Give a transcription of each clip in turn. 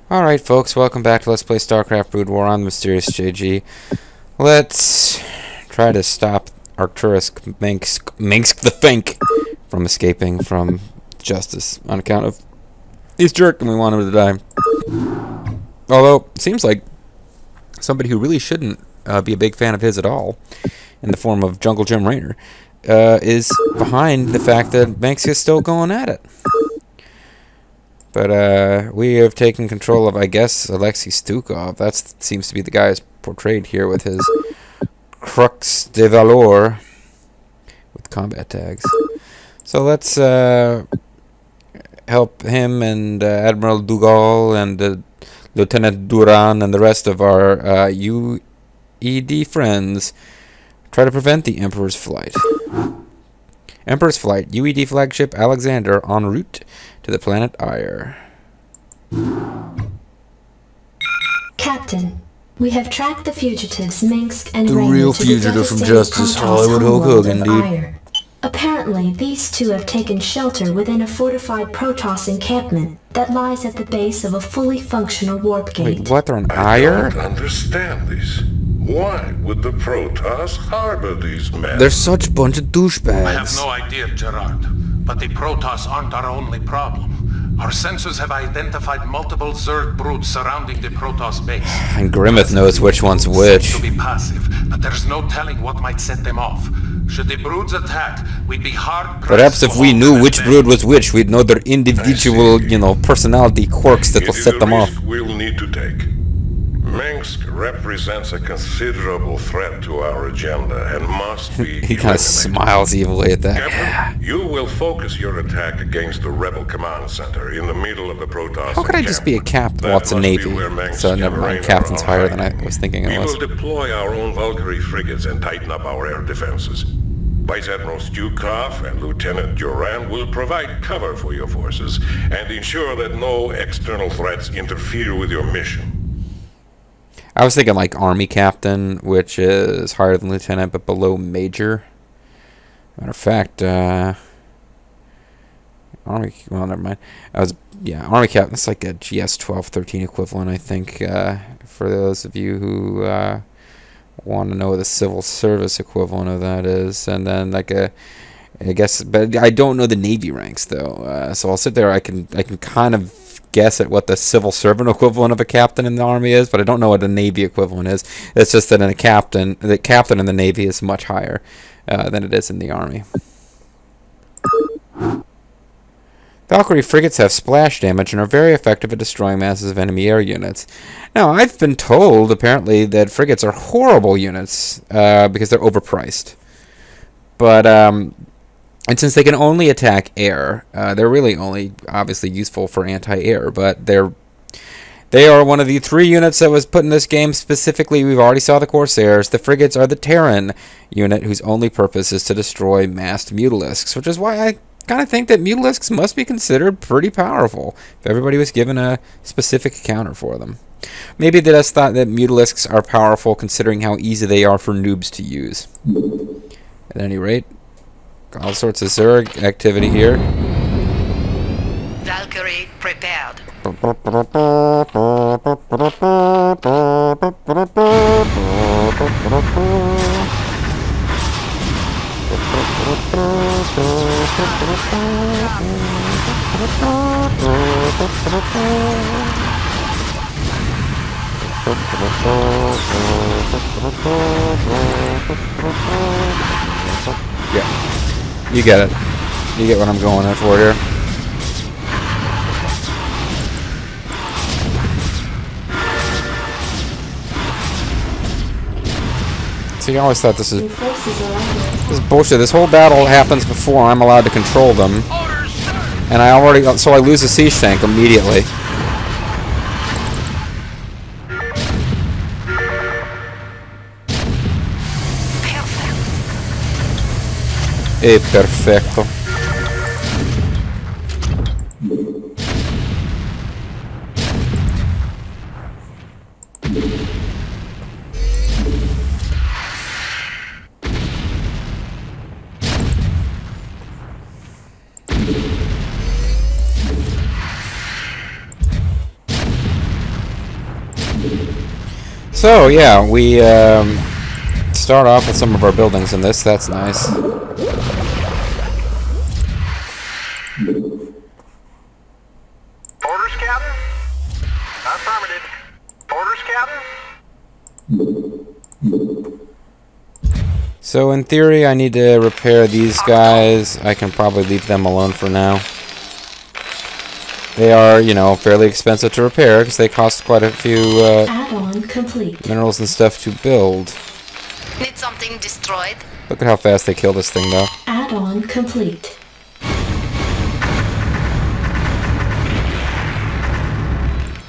Alright folks, welcome back to Let's Play Starcraft Brood War on the Mysterious JG. Let's try to stop Arcturus Mengsk the Fink from escaping from justice on account of he's jerk and we want him to die. Although, it seems like somebody who really shouldn't be a big fan of his at all, in the form of Jungle Jim Raynor, is behind the fact that Mengsk is still going at it. But we have taken control of, I guess, Alexei Stukov. That seems to be the guy who's portrayed here with his Crux de Valor with combat tags. So let's help him and Admiral Dougal and Lieutenant Duran and the rest of our UED friends try to prevent the Emperor's flight. Emperor's Flight, UED flagship Alexander en route to the planet Ire. Captain, we have tracked the fugitives Mengsk and The Raynor real to fugitive from devastated justice, Protoss Hollywood Hulk homeworld Hogan, of dude. Ire. Apparently, these two have taken shelter within a fortified Protoss encampment that lies at the base of a fully functional warp gate. Wait, what? They're on I Ire? don't understand this. Why would the Protoss harbor these men? They're such a bunch of douchebags. I have no idea, Gerard. But the Protoss aren't our only problem. Our sensors have identified multiple Zerg broods surrounding the Protoss base. And Grimmeth knows which one's which. To be passive, but there's no telling what might set them off. Should the broods attack, we'd be hard pressed. Perhaps if we knew which brood was which, we'd know their individual, personality quirks that will set them off. We'll need to take. Mengsk represents a considerable threat to our agenda and must be He kind of smiles evilly at that. Captain, you will focus your attack against the rebel command center in the middle of the Protoss. How could I just be a captain? Well, it's a navy. So never mind, captain's higher than I was thinking it was. We will deploy our own Valkyrie frigates and tighten up our air defenses. Vice Admiral Stukov and Lieutenant Duran will provide cover for your forces and ensure that no external threats interfere with your mission. I was thinking like Army Captain, which is higher than Lieutenant but below Major. Matter of fact, Army, well, never mind. Army Captain, that's like a GS 12-13 equivalent, I think, for those of you who want to know what the civil service equivalent of that is. And then like I guess, but I don't know the Navy ranks though. So I'll sit there, I can kind of guess at what the civil servant equivalent of a captain in the Army is, but I don't know what the Navy equivalent is. It's just that the captain in the Navy is much higher than it is in the Army. Valkyrie frigates have splash damage and are very effective at destroying masses of enemy air units. Now, I've been told, apparently, that frigates are horrible units because they're overpriced. But, and since they can only attack air, they're really only, obviously, useful for anti-air, but they are one of the 3 units that was put in this game specifically. We've already saw the Corsairs. The frigates are the Terran unit, whose only purpose is to destroy massed mutalisks, which is why I kind of think that mutalisks must be considered pretty powerful if everybody was given a specific counter for them. Maybe they just thought that mutalisks are powerful considering how easy they are for noobs to use. At any rate, all sorts of Zerg activity here. Valkyrie prepared. Yeah, you get it. You get what I'm going in for here. See, I always thought this is bullshit. This whole battle happens before I'm allowed to control them, and so I lose a siege tank immediately. Perfecto. So, yeah, we start off with some of our buildings in this. That's nice. Orders, Captain? Affirmative. Orders, Captain? So, in theory, I need to repair these guys. I can probably leave them alone for now. They are, you know, fairly expensive to repair because they cost quite a few Add-on complete. minerals and stuff to build. Need something destroyed? Look at how fast they kill this thing, though. Add-on complete.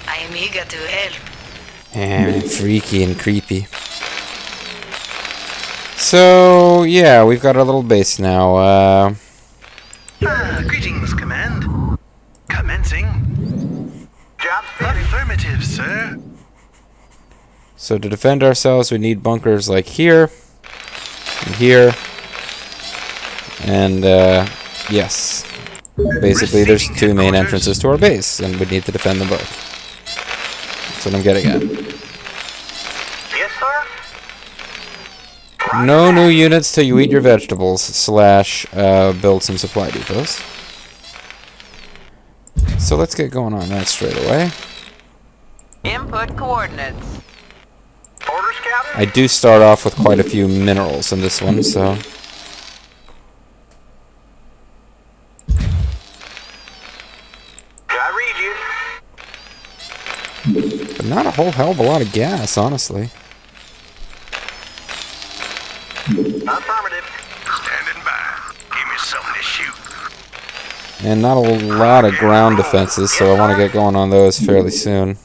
I am eager to help. Freaky and creepy. So, yeah, we've got our little base now. Greetings, Command. Commencing. Job finished. Affirmative, sir. So to defend ourselves, we need bunkers like here, and here, and yes. Basically, there's two main entrances to our base, and we need to defend them both. That's what I'm getting at. Yes, sir? No new units till you eat your vegetables, / build some supply depots. So let's get going on that straight away. Input coordinates. Orders, Captain? I do start off with quite a few minerals in this one, so... I read you. But not a whole hell of a lot of gas, honestly. Affirmative. Standing by. Give me something to shoot. And not a lot of ground defenses, so I want to get going on those fairly soon.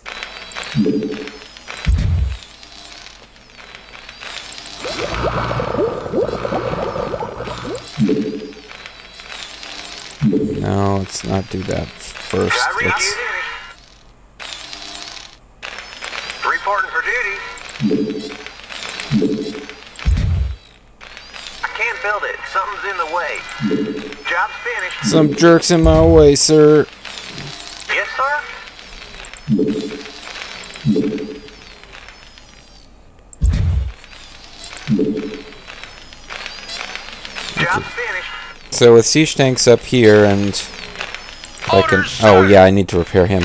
No, let's not do that first. I read Let's, you. Reporting for duty. I can't build it. Something's in the way. Job's finished. some jerks in my way, sir. Yes, sir? Job's finished. So with siege tanks up here, and I can... Oh yeah, I need to repair him.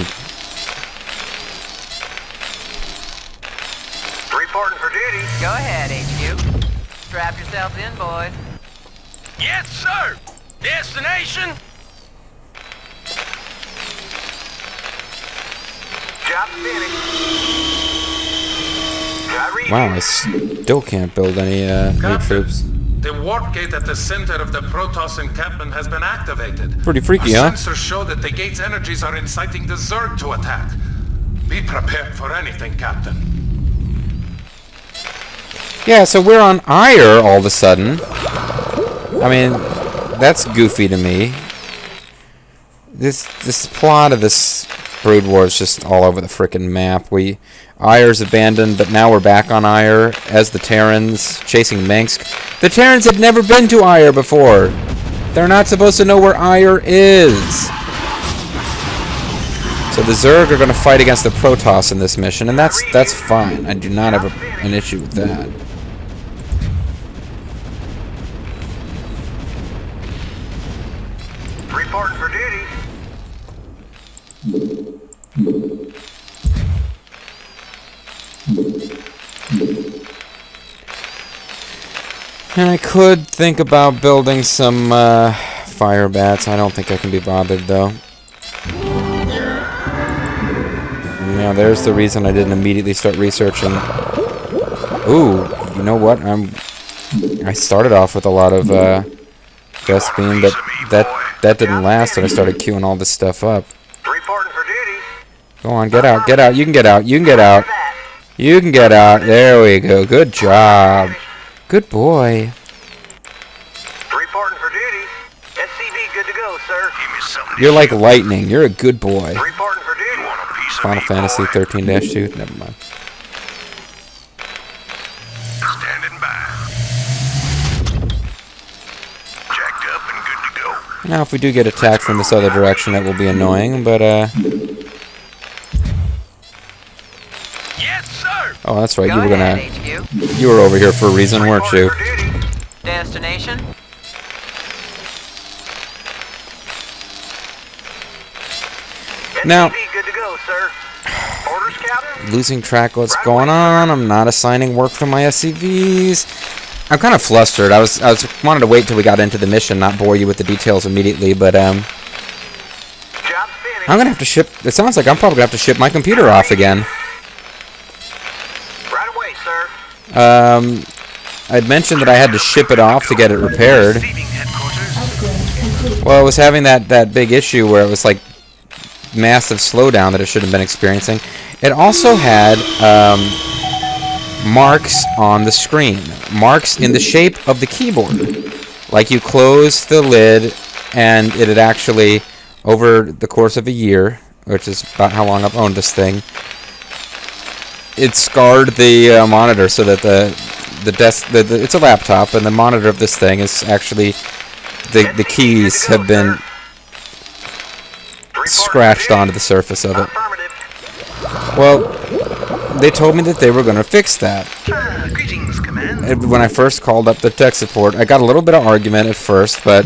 Reporting for duty. Go ahead, HQ. Strap yourselves in, boys. Yes, sir. Destination. Job's finished. I read Wow, you. I still can't build any new Captain, troops. the warp gate at the center of the Protoss encampment has been activated. Pretty freaky, Our huh? sensors show that the gate's energies are inciting the Zerg to attack. Be prepared for anything, Captain. Yeah, so we're on Ire all of a sudden. I mean, that's goofy to me. This plot of this Brood War is just all over the frickin' map. Ire's abandoned, but now we're back on Ire as the Terrans chasing Mengsk. The Terrans had never been to Ire before. They're not supposed to know where Ire is. So the Zerg are going to fight against the Protoss in this mission, and that's fine. I do not have an issue with that. Reporting for duty. And I could think about building some fire bats. I don't think I can be bothered, though. Yeah, there's the reason I didn't immediately start researching. Ooh, you know what? I started off with a lot of gust beam, but that didn't last, and I started queuing all this stuff up. Reporting for duty. Go on, get out, get out. You can get out. You can get out. You can get out. There we go. Good job. Good boy. Reporting for duty. SCV good to go, sir. Give me something to You're like shoot. lightning. You're a good boy. Reporting for duty. Want a piece of Final me, Fantasy boy? 13-2. Never mind. Standing by. Jacked up and good to go. Now, if we do get attacked from this other direction, it will be annoying, but, Yes, Yes, sir. Oh, that's right. Go You were ahead, gonna. HQ. You were over here for a reason, weren't you? For duty. Destination? Now, SCV good to go, sir. Orders, Captain? losing track of what's going on. I'm not assigning work from my SCVs. I'm kind of flustered. I was wanted to wait till we got into the mission, not bore you with the details immediately, but Job's finished. I'm gonna have to ship. It sounds like I'm probably gonna have to ship my computer off again. Right away, sir. I'd mentioned that I had to ship it off to get it repaired. Receiving headquarters. Upgrade complete. Well, it was having that big issue where it was like massive slowdown that it shouldn't have been experiencing. It also had marks on the screen, marks in the shape of the keyboard. Like you close the lid, and it had actually, over the course of a year, which is about how long I've owned this thing, it scarred the monitor so that it's a laptop, and the monitor of this thing is actually the keys have been scratched onto the surface of it. Affirmative. Well, they told me that they were going to fix that. Greetings, Command. And when I first called up the tech support, I got a little bit of argument at first, but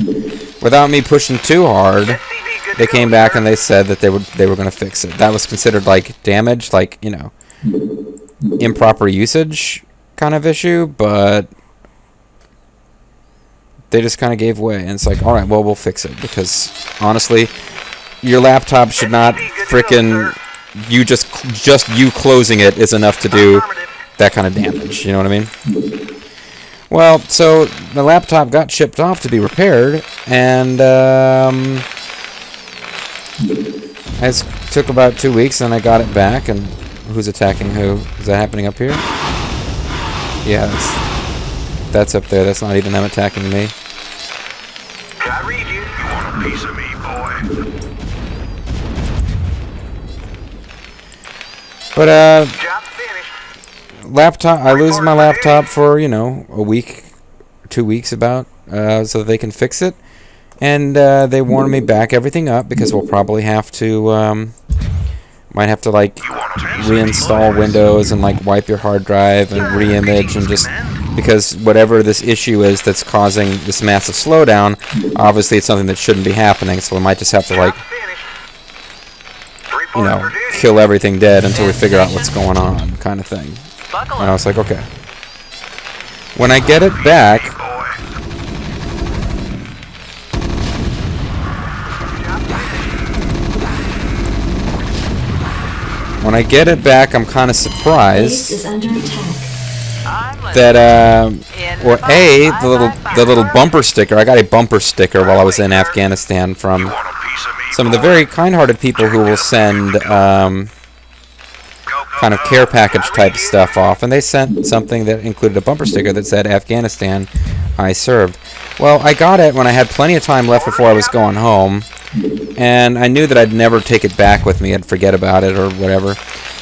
without me pushing too hard, SCV good they to came go, back sir. and they said that they were going to fix it. That was considered like damage, like, you know, improper usage kind of issue, but they just kind of gave way, and it's like, all right, well, we'll fix it, because honestly, your laptop should not frickin' just you closing it is enough to do that kind of damage. You know what I mean? Well, so the laptop got shipped off to be repaired, and it took about 2 weeks, and I got it back. And who's attacking who? Is that happening up here? Yeah, that's up there. That's not even them attacking me. I read you. You want a piece of me, boy? But Job's finished. laptop. I lose my laptop for, you know, a week, 2 weeks about, so that they can fix it. And they warned me back everything up, because we'll probably have to, might have to like reinstall Windows and like wipe your hard drive and re-image, and just because whatever this issue is that's causing this massive slowdown, obviously it's something that shouldn't be happening. So we might just have to like, Finished. you Report know, for duty. kill everything dead until we figure out what's going on, kind of thing. Buckle And I up. was like, okay. When I get it back, I'm kind of Base surprised is under attack. I'm listening. that In well, five, the little five, the little five. bumper sticker. I got a bumper sticker while I was in Afghanistan from Want a piece of me, some of the boy? very kind-hearted people who will send kind of care package type stuff off, and they sent something that included a bumper sticker that said Afghanistan, I served. Well, I got it when I had plenty of time left before I was going home, and I knew that I'd never take it back with me. I'd forget about it or whatever.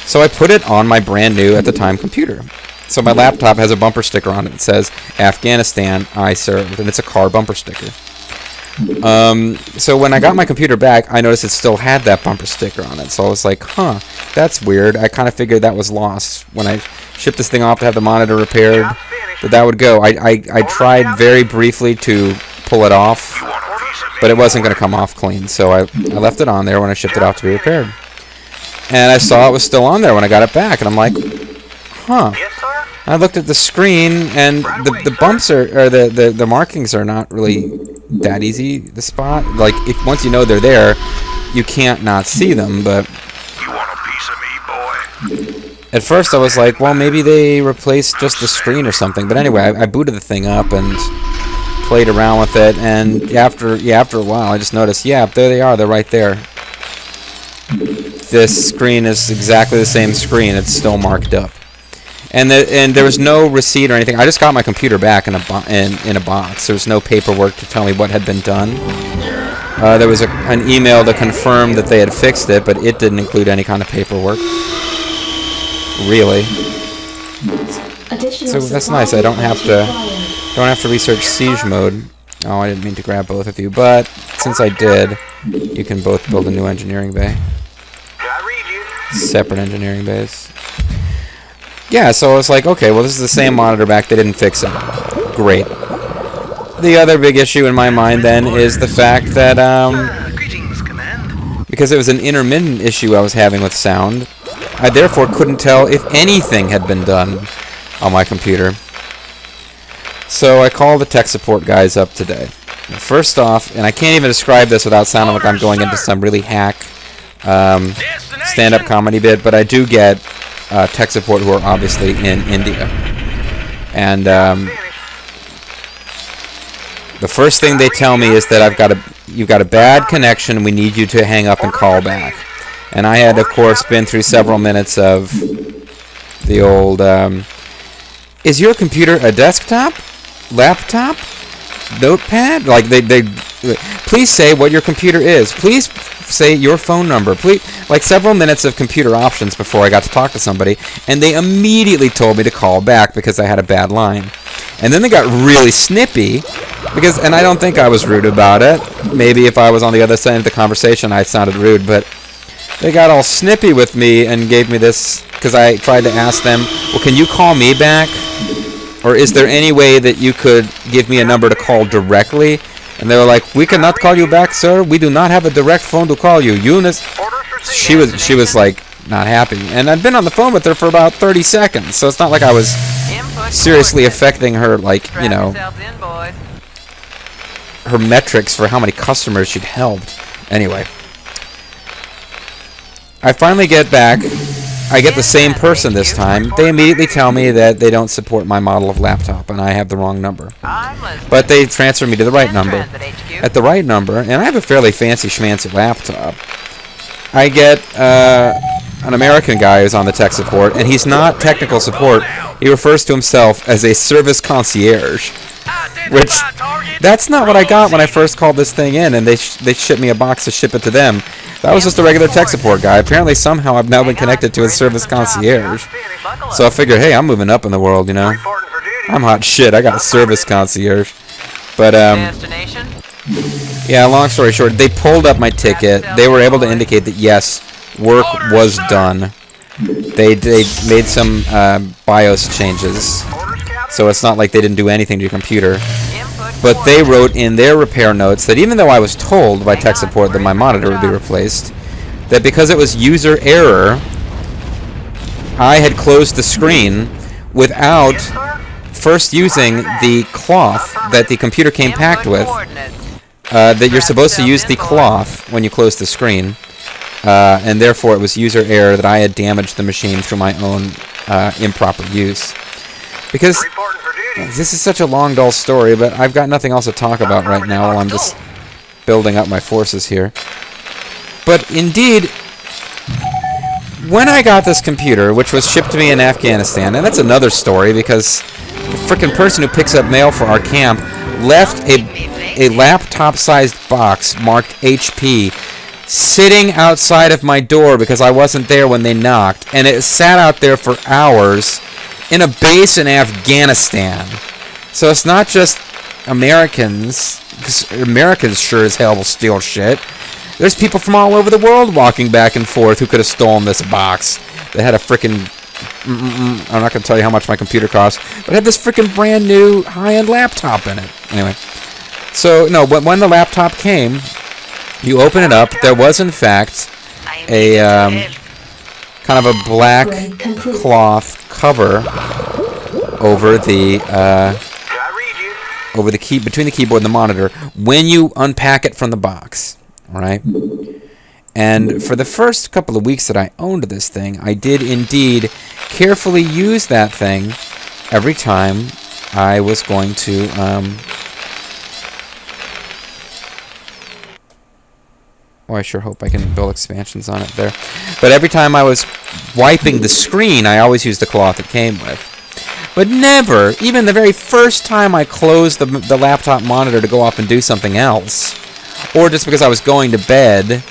So I put it on my brand new, at the time, computer. So my laptop has a bumper sticker on it that says Afghanistan, I served, and it's a car bumper sticker. So when I got my computer back, I noticed it still had that bumper sticker on it. So I was like, huh, that's weird. I kind of figured that was lost when I shipped this thing off to have the monitor repaired, that would go. I tried very briefly to pull it off, but it wasn't going to come off clean. So I left it on there when I shipped it off to be repaired. And I saw it was still on there when I got it back, and I'm like, huh. Yes, sir. I looked at the screen, and the bumps or the markings are not really that easy to spot. Like, if once you know they're there, you can't not see them. But You want a piece of me, boy? at first I was like, well, maybe they replaced just the screen or something. But anyway, I booted the thing up and played around with it, and after a while, I just noticed, yeah, there they are. They're right there. This screen is exactly the same screen. It's still marked up. And there was no receipt or anything. I just got my computer back in a box. There was no paperwork to tell me what had been done. There was an email to confirm that they had fixed it, but it didn't include any kind of paperwork. Really. Additional So that's supply nice. I don't have required. to research siege mode. Oh, I didn't mean to grab both of you, but since I did, you can both build a new engineering bay. I read you. Separate engineering bays. yeah, so I was like, okay, well, this is the same monitor back. They didn't fix it. Great. The other big issue in my mind then is the fact that Greetings, Command. because it was an intermittent issue I was having with sound, I therefore couldn't tell if anything had been done on my computer. So I called the tech support guys up today. First off, and I can't even describe this without sounding like I'm going into some really hack stand-up comedy bit, but I do get tech support who are obviously in India. And the first thing they tell me is that you've got a bad connection, we need you to hang up and call back. And I had, of course, been through several minutes of the old, is your computer a desktop? Laptop? Notepad? Like, they please say what your computer is. Please say your phone number. Please, like several minutes of computer options before I got to talk to somebody, and they immediately told me to call back because I had a bad line. And then they got really snippy, because, and I don't think I was rude about it. Maybe if I was on the other side of the conversation, I sounded rude, but they got all snippy with me and gave me this, because I tried to ask them, well, can you call me back? Or is there any way that you could give me a number to call directly? And they were like, we cannot call you back, sir. We do not have a direct phone to call you. Eunice, she was like not happy. And I'd been on the phone with her for about 30 seconds, so it's not like I was seriously affecting her, like, you know, her metrics for how many customers she'd helped. Anyway, I finally get back. I get the same person this time. They immediately tell me that they don't support my model of laptop and I have the wrong number. But they transfer me to the right number. At the right number, and I have a fairly fancy schmancy laptop, I get an American guy who's on the tech support, and he's not technical support. He refers to himself as a service concierge, which that's not what I got when I first called this thing in, and they shipped me a box to ship it to them. That was just a regular tech support guy. Apparently, somehow, I've now been connected to a service concierge. So I figured, hey, I'm moving up in the world, you know. I'm hot shit. I got a service concierge. But, yeah, long story short, they pulled up my ticket. They were able to indicate that, yes, work was done. They made some BIOS changes. So it's not like they didn't do anything to your computer. But they wrote in their repair notes that even though I was told by tech support that my monitor would be replaced, that because it was user error, I had closed the screen without first using the cloth that the computer came packed with, that you're supposed to use the cloth when you close the screen, and therefore it was user error that I had damaged the machine through my own improper use. Because this is such a long, dull story, but I've got nothing else to talk about right now while I'm just building up my forces here. But indeed, when I got this computer, which was shipped to me in Afghanistan, and that's another story because the frickin' person who picks up mail for our camp left a laptop-sized box marked HP sitting outside of my door because I wasn't there when they knocked, and it sat out there for hours in a base in Afghanistan. So it's not just Americans, because Americans sure as hell will steal shit. There's people from all over the world walking back and forth who could have stolen this box that had a frickin' I'm not going to tell you how much my computer cost, but it had this frickin' brand new high-end laptop in it. Anyway, so no, when the laptop came, you open it up, there was in fact a kind of a black cloth cover over the key, between the keyboard and the monitor when you unpack it from the box. All right. And for the first couple of weeks that I owned this thing, I did indeed carefully use that thing every time I was going to oh, I sure hope I can build expansions on it there. But every time I was wiping the screen, I always used the cloth it came with. But never, even the very first time I closed the laptop monitor to go off and do something else, or just because I was going to bed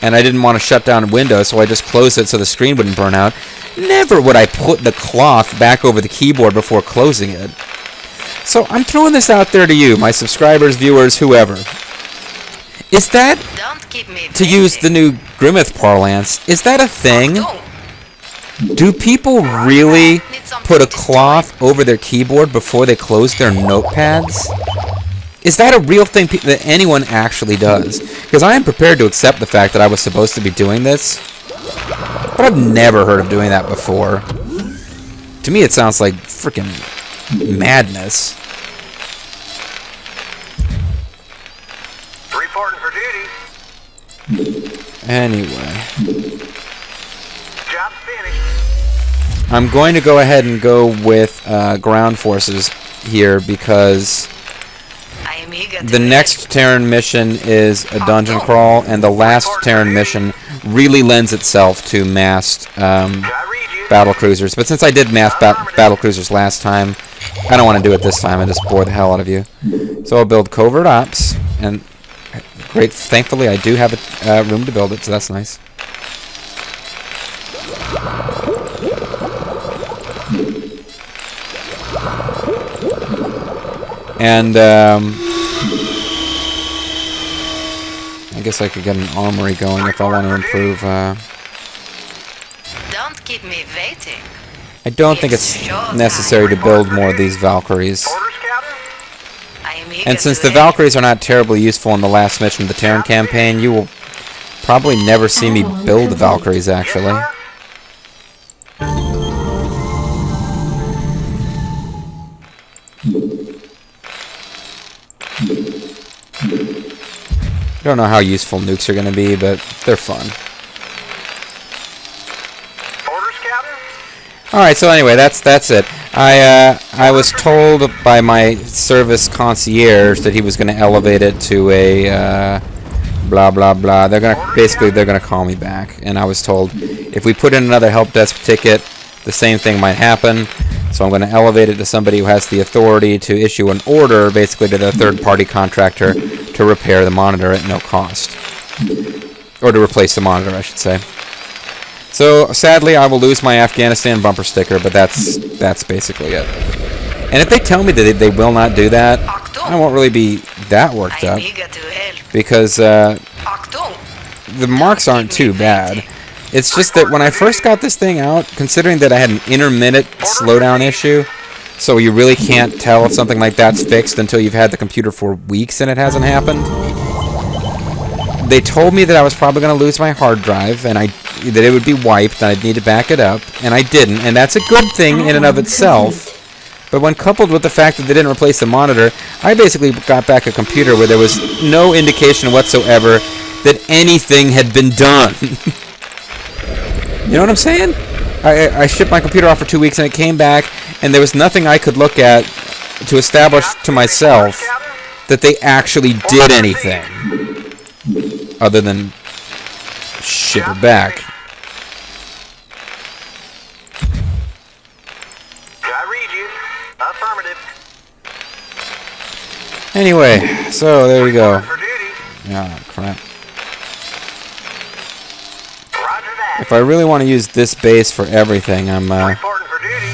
and I didn't want to shut down Windows, so I just closed it so the screen wouldn't burn out, never would I put the cloth back over the keyboard before closing it. So I'm throwing this out there to you, my subscribers, viewers, whoever. Is that, to use the new Grimmeth parlance, is that a thing? Do people really put a cloth over their keyboard before they close their notepads? Is that a real thing that anyone actually does? Because I am prepared to accept the fact that I was supposed to be doing this, but I've never heard of doing that before. To me, it sounds like freaking madness. Reporting for duty. Anyway. Job finished. I'm going to go ahead and go with ground forces here because I am eager to the help. next Terran mission is a dungeon crawl, and the last Terran mission really lends itself to massed battle cruisers. But since I did mass battle cruisers last time, I don't want to do it this time and just bore the hell out of you. So I'll build covert ops, and thankfully I do have a room to build it, so that's nice. And I guess I could get an armory going if I want to improve. Don't keep me waiting. I don't think it's necessary to build more of these Valkyries. Orders, Captain? I am eager And since to the help. Valkyries are not terribly useful in the last mission of the Terran campaign, you will probably never see me build the Valkyries, actually. Yes, I don't know how useful nukes are going to be, but they're fun. Orders, Captain? Alright, so anyway, that's it. I was told by my service concierge that he was going to elevate it to a blah blah blah. They're gonna call me back, and I was told if we put in another help desk ticket, the same thing might happen. So I'm going to elevate it to somebody who has the authority to issue an order, basically to the third-party contractor, to repair the monitor at no cost, or to replace the monitor, I should say. So sadly, I will lose my Afghanistan bumper sticker, but that's basically it. And if they tell me that they will not do that, I won't really be that worked I am up, eager to help. because Achtung! the marks aren't too bad. It's just that when I first got this thing out, considering that I had an intermittent slowdown issue, so you really can't tell if something like that's fixed until you've had the computer for weeks and it hasn't happened. They told me that I was probably going to lose my hard drive, and that it would be wiped, and I'd need to back it up, and I didn't, and that's a good thing in and of itself. But when coupled with the fact that they didn't replace the monitor, I basically got back a computer where there was no indication whatsoever that anything had been done. You know what I'm saying? I shipped my computer off for 2 weeks, and it came back, and there was nothing I could look at to establish to myself that they actually did anything other than ship it back. I read you. Affirmative. Anyway, so there you go. For duty. Oh, crap. Roger that. If I really want to use this base for everything, I'm Reporting for duty.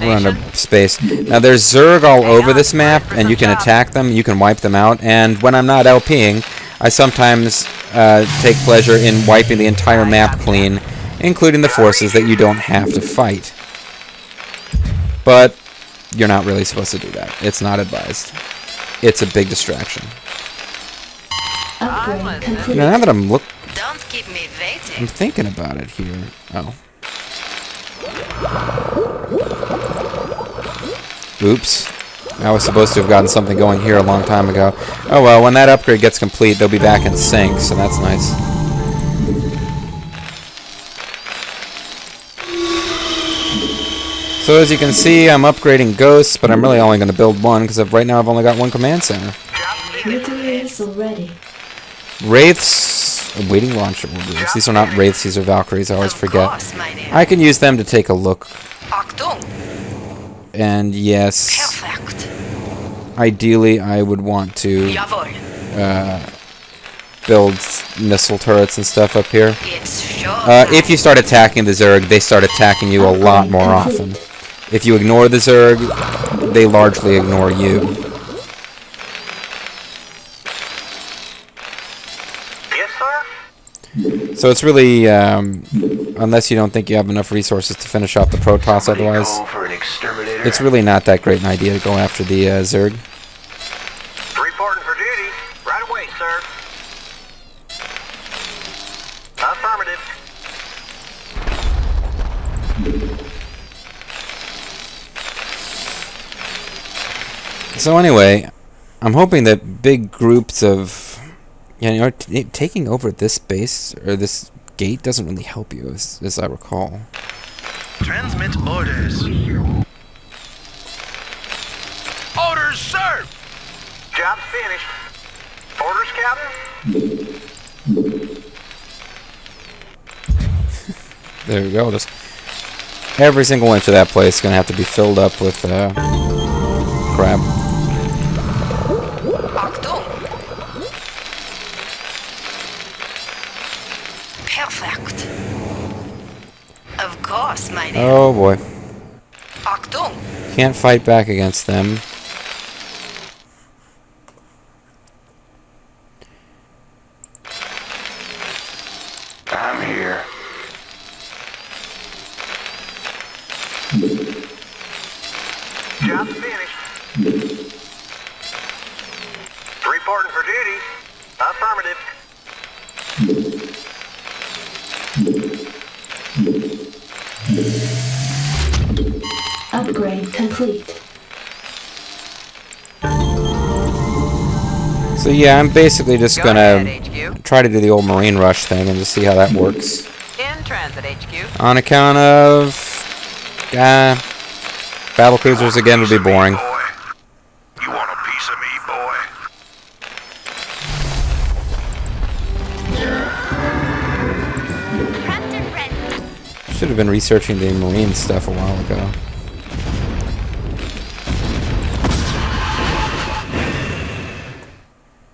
we're under Destination. space. Now there's Zerg all over this map, and you can attack them, you can wipe them out, and when I'm not LPing, I sometimes take pleasure in wiping the entire map clean, including the forces that you don't have to fight. But you're not really supposed to do that. It's not advised. It's a big distraction. Upgrade complete. Now that I'm Don't keep me waiting. I'm thinking about it here. Oh. Oops. I was supposed to have gotten something going here a long time ago. Oh well, when that upgrade gets complete, they'll be back in sync, so that's nice. So as you can see, I'm upgrading ghosts, but I'm really only going to build one, because right now I've only got one command center. Nuclear missile ready. Wraiths, awaiting launch orders. These are not Wraiths, these are Valkyries, I always Of forget. course, my dear. I can use them to take a look. Achtung! And yes, Perfect. ideally I would want to Jawohl. build missile turrets and stuff up here. It's sure. If you start attacking the Zerg, they start attacking you a lot more often. If you ignore the Zerg, they largely ignore you. Yes, sir. So it's really unless you don't think you have enough resources to finish off the Protoss otherwise. Call for an exterminator. It's really not that great an idea to go after the Zerg. Reporting for duty. Right away, sir. Affirmative. So anyway, I'm hoping that big groups of, taking over this base or this gate doesn't really help you, as I recall. Transmit orders. Orders, sir! Job's finished. Orders, Captain? There we go. Just every single inch of that place is going to have to be filled up with crap. Achtung! Perfect. Of course, my dear. Oh boy. Achtung! Can't fight back against them. I'm here. Job's finished. Reporting for duty. Affirmative. Upgrade complete. So yeah, I'm basically just Go gonna ahead, HQ. try to do the old Marine Rush thing and just see how that works. In transit, HQ. On account of battle cruisers again would be boring. Boy. You want a piece of me, boy? Should have been researching the Marine stuff a while ago.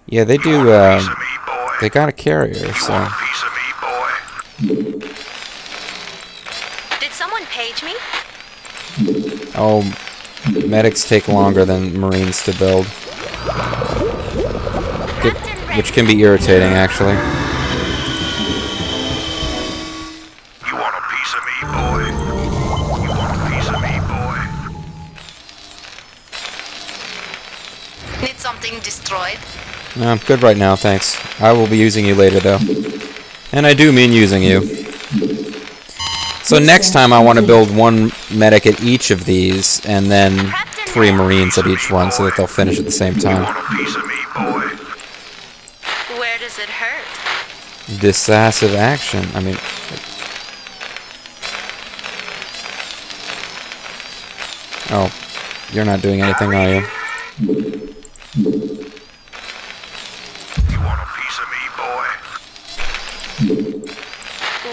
Yeah, they do. Piece of me, boy. They got a carrier, so. Want a piece of me, boy? Did someone page me? Oh, medics take longer than Marines to build, which can be irritating, actually. You want a piece of me, boy? You want a piece of me, boy? Need something destroyed? No, I'm good right now, thanks. I will be using you later, though. And I do mean using you. So next time I want to build one medic at each of these, and then 3 Marines at each one, so that they'll finish at the same time. Want a piece of me, boy? Where does it hurt? Decisive action. I mean... Oh, you're not doing anything, are you? You want a piece of me, boy?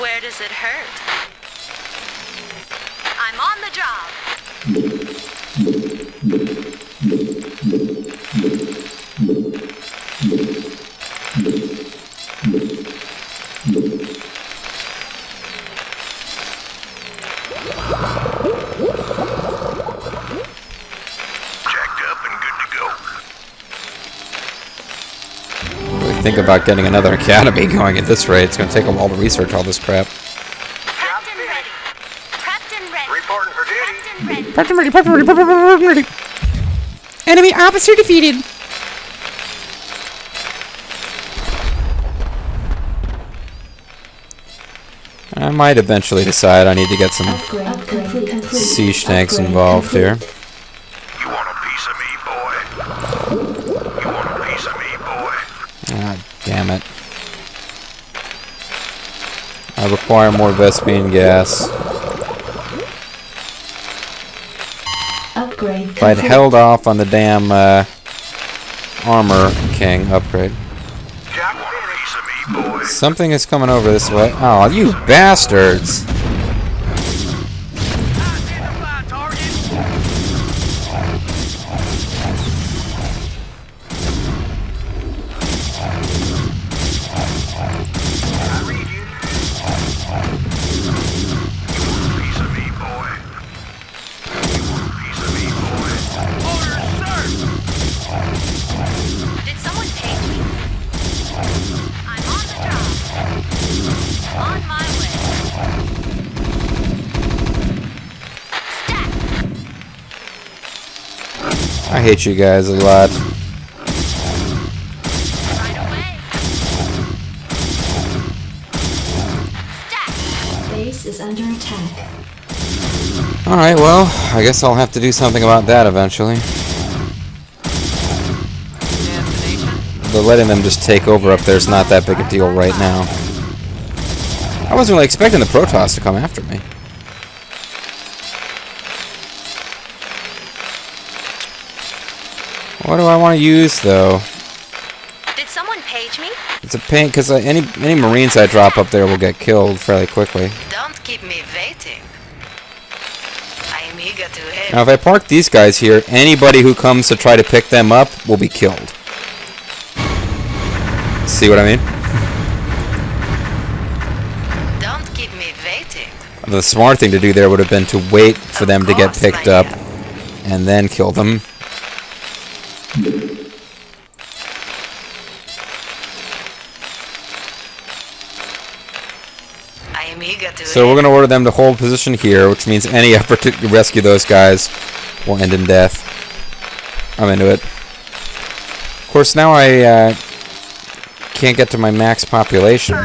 Where does it hurt? I'm on the job. Jacked up and good to go. Really think about getting another academy going at this rate. It's going to take a while to research all this crap. Prepped and ready. Prepped and ready. Reporting for duty. Prepped and ready. Enemy officer defeated. I might eventually decide I need to get some Upgrade complete. siege tanks Upgrade involved complete. here. You want a piece of me, boy? You want a piece of me, boy? Ah, damn it. I require more Vespine gas. Upgrade If I'd complete. held off on the damn armor king upgrade. Job Want a finished. piece of me, boy? Something is coming over this way. Oh, you bastards! Identify target. I read you. Piece of me, boy? You want a piece of me, boy? Orders, sir. Did someone page me? I'm on the job. On my way. I hate you guys a lot. Right away. Stack. Base is under attack. Alright, well, I guess I'll have to do something about that eventually. Destination? But letting them just take over up there is not that big a deal right now. I wasn't really expecting the Protoss to come after me. What do I want to use, though? Did someone page me? It's a pain, because any Marines I drop up there will get killed fairly quickly. Don't keep me waiting. I am eager to help. Now, if I park these guys here, anybody who comes to try to pick them up will be killed. See what I mean? Don't keep me waiting. The smart thing to do there would have been to wait for them to get picked up and then kill them. I am eager to So we're going to order them to hold position here, which means any effort to rescue those guys will end in death. I'm into it. Of course, now I can't get to my max population.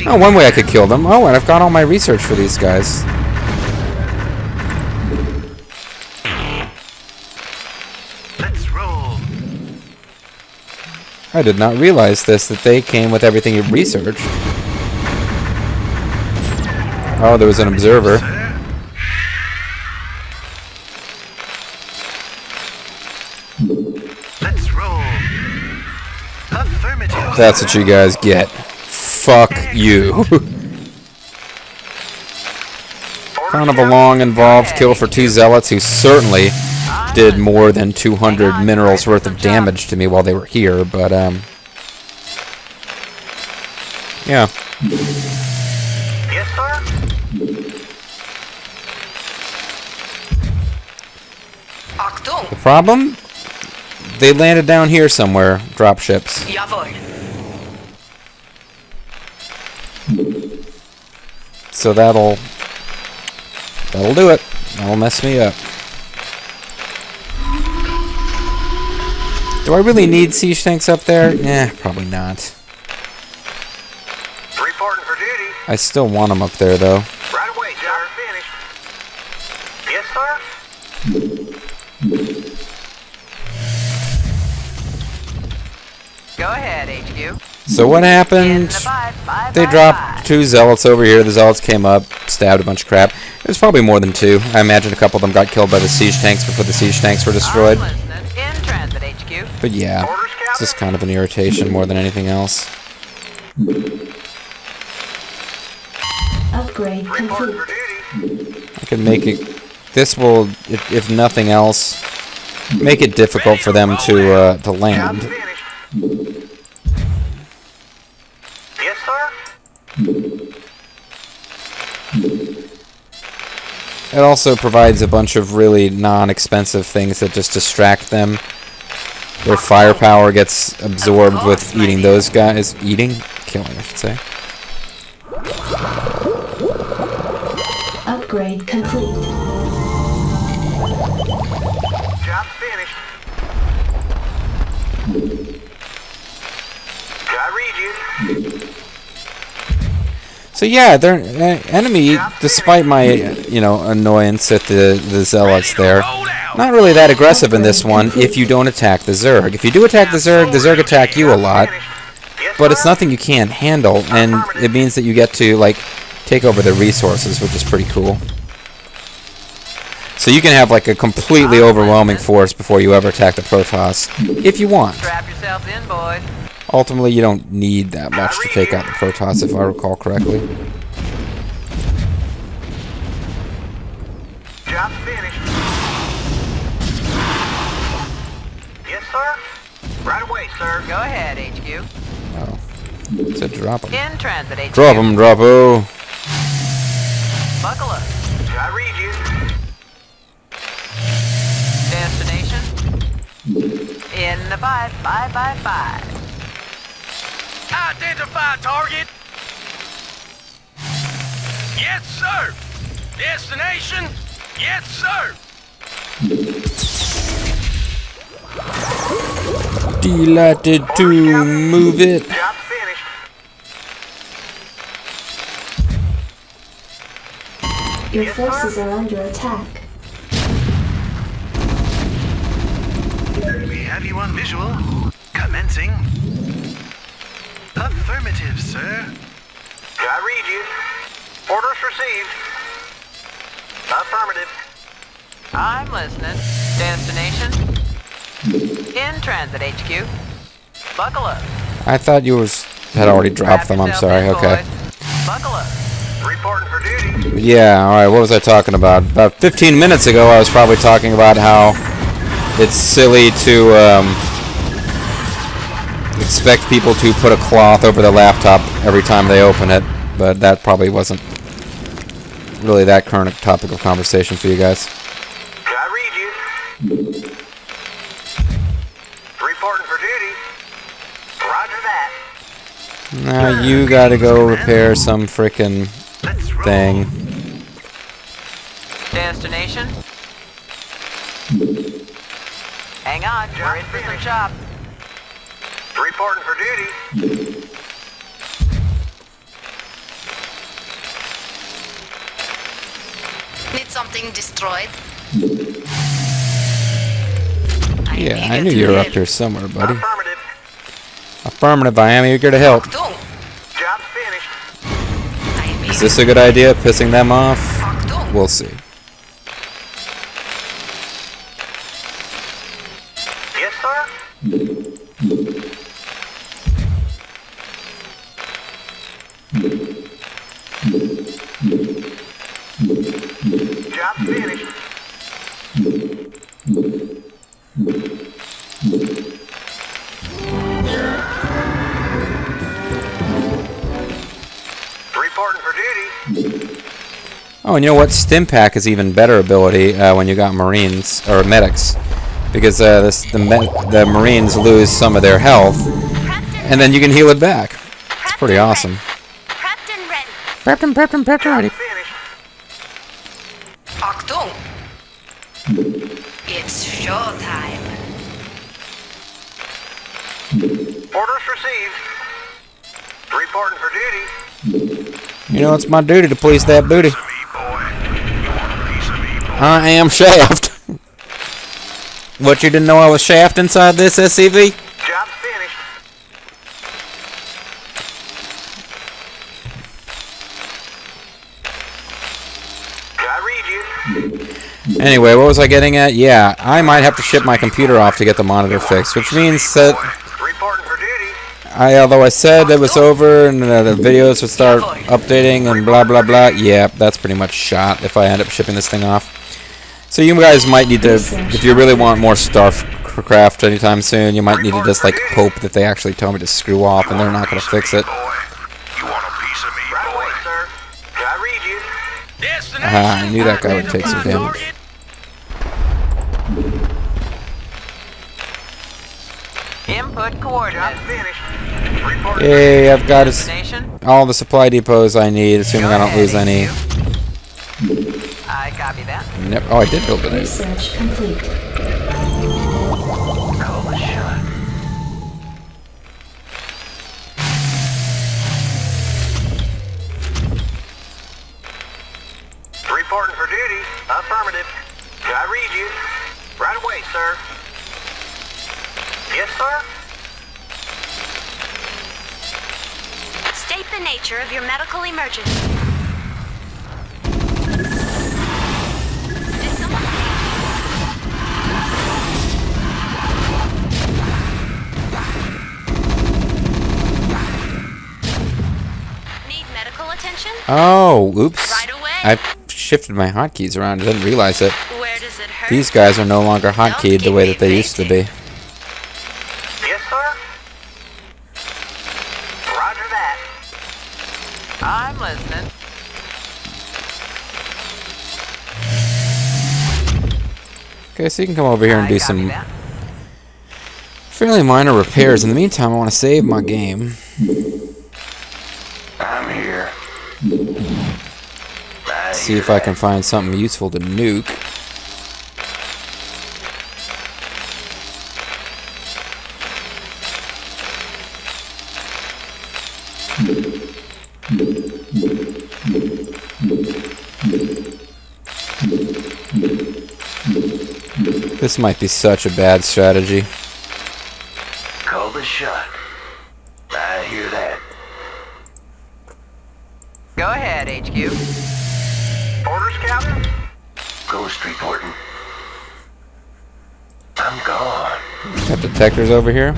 Oh, one way I could kill them. Oh, and I've got all my research for these guys. Let's roll. I did not realize this, that they came with everything you researched. Oh, there was an observer. Let's roll. Affirmative. That's what you guys get. Fuck you. Kind of a long, involved kill for two zealots who certainly did more than 200 minerals worth of damage to me while they were here, but, yeah. Yes, sir? Achtung! The problem? They landed down here somewhere, drop ships. Jawohl. So that'll do it. That'll mess me up. Do I really need siege tanks up there? Eh, probably not. Reporting for duty. I still want them up there, though. Right away, Job finished. Yes, sir? Go ahead, HQ. So what In happened? the pipe. Bye, They bye, dropped bye. two zealots over here. The zealots came up, stabbed a bunch of crap. There's probably more than two. I imagine a couple of them got killed by the siege tanks before the siege tanks were destroyed. I'm listening. In transit, HQ. But yeah, it's just kind of an irritation more than anything else. Upgrade Reporting complete. for duty. I could make it. This will, if nothing else, make it difficult for them to Job land. finished. Yes, sir? It also provides a bunch of really non-expensive things that just distract them. Their firepower gets absorbed with eating those guys. Killing, I should say. Upgrade complete. Job finished. Can I read you? So yeah, their enemy, despite my annoyance at the zealots there, not really that aggressive in this one if you don't attack the Zerg. If you do attack the Zerg attack you a lot, Yes, but it's sir? nothing you can't handle, and it means that you get to like take over their resources, which is pretty cool. So you can have like a completely overwhelming force before you ever attack the Protoss, if you want. Strap yourself in, boys. Ultimately, you don't need that much to take out the Protoss, if I recall correctly. Job finished. Yes, sir? Right away, sir. Go ahead, HQ. Oh, said drop them. In transit, HQ. Drop them, Droppo. Buckle up. Can I read you? Destination? In the pipe. Bye, bye, bye. Identify target. Yes, sir. Destination. Yes, sir. Delighted to move it. Job finished. Your forces are under attack. We have you on visual. Commencing. Affirmative, sir. I read you. Orders received. Affirmative. I'm listening. Destination? In transit, HQ. Buckle up. I thought you had already dropped them. I'm sorry. Okay. Buckle up. Reporting for duty. Yeah, alright, what was I talking about? About 15 minutes ago, I was probably talking about how it's silly to expect people to put a cloth over the laptop every time they open it, but that probably wasn't really that current a topic of conversation for you guys. I read you. Reporting for duty. Roger that. Now you gotta go repair some frickin' Let's roll. thing. Destination? Hang on, we're in for some chop. Reporting for duty. Need something destroyed? Yeah, I knew you were up here somewhere, buddy. Affirmative. Affirmative, I am eager to help. Achtung! Job finished. I am Is this a good idea, pissing them off? Achtung! We'll see. Yes, sir. Job finished. Reporting for duty. Oh, and you know what? Stimpack is even better ability when you got Marines or medics, because the Marines lose some of their health, and then you can heal it back. It's pretty awesome. Prepped and ready. Prepped ready. Finished. Achtung! It's showtime. Orders received. Reporting for duty. You know, it's my duty to police that booty. I am Shaft. What, you didn't know I was Shaft inside this SCV? Job finished. I read you. Anyway, what was I getting at? Yeah, I might have to ship my computer off to get the monitor fixed, which means that Reporting for duty. although I said it was over and the videos would start updating and blah blah blah, yeah, that's pretty much shot if I end up shipping this thing off. So you guys might need to, if you really want more Starcraft anytime soon, you might need to just like hope that they actually tell me to screw off and they're not going to fix it. You want a piece of me, Right away, boy? sir. I read you. Destination. I knew that guy would take some damage. Input Job coordinates. finished. Reporting. Yay, I've got Destination? all the supply depots I need, assuming I don't lose any. I copy that. Oh, I did build it. Research complete. Call the shot. Reporting for duty. Affirmative. I read you. Right away, sir. Yes, sir. State the nature of your medical emergency. Did someone need medical attention? Oh, oops. Right away. I shifted my hotkeys around. I didn't realize it. Where does it hurt? These guys are no longer hotkeyed the way that they used to be. Yes, sir. Roger that. I'm listening. Okay, so you can come over here and I do copy some that. fairly minor repairs. In the meantime, I want to save my game. I'm here. See if I can find something useful to nuke. This might be such a bad strategy. Call the shot. I hear that. Go ahead, HQ. Orders, Captain? Ghost reporting. I'm gone. Got detectors over here.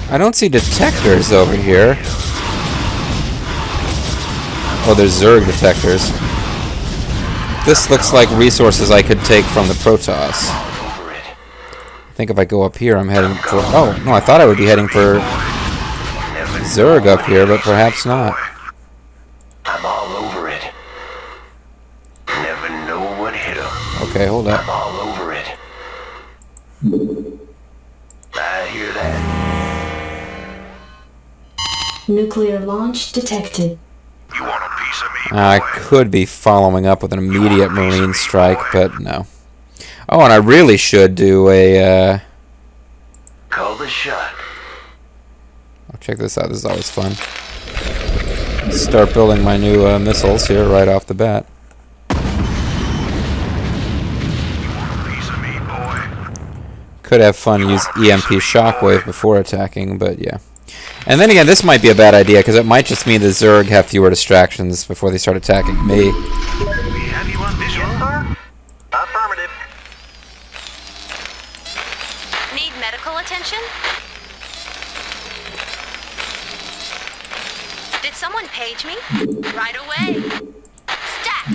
I don't see detectors over here. Oh, there's Zerg detectors. This looks like resources I could take from the Protoss. Over it. I think if I go up here, I'm heading for... Oh, no, I thought I would be heading for Zerg up here, but perhaps not. I'm all over it. Never know what hit 'em. Okay, hold I'm up. all over it. I hear that. Nuclear launch detected. You want a piece of me, I could be following up with an immediate Marine strike, but no. Oh, and I really should do a... Call the shot. Oh, check this out. This is always fun. Start building my new missiles here right off the bat. Piece of me, boy. Could have fun use EMP shockwave before attacking, but yeah. And then again, this might be a bad idea because it might just mean the Zerg have fewer distractions before they start attacking me. We have you on visual. Yes, sir? Affirmative. Need medical attention? Did someone page me? Right away. Stat!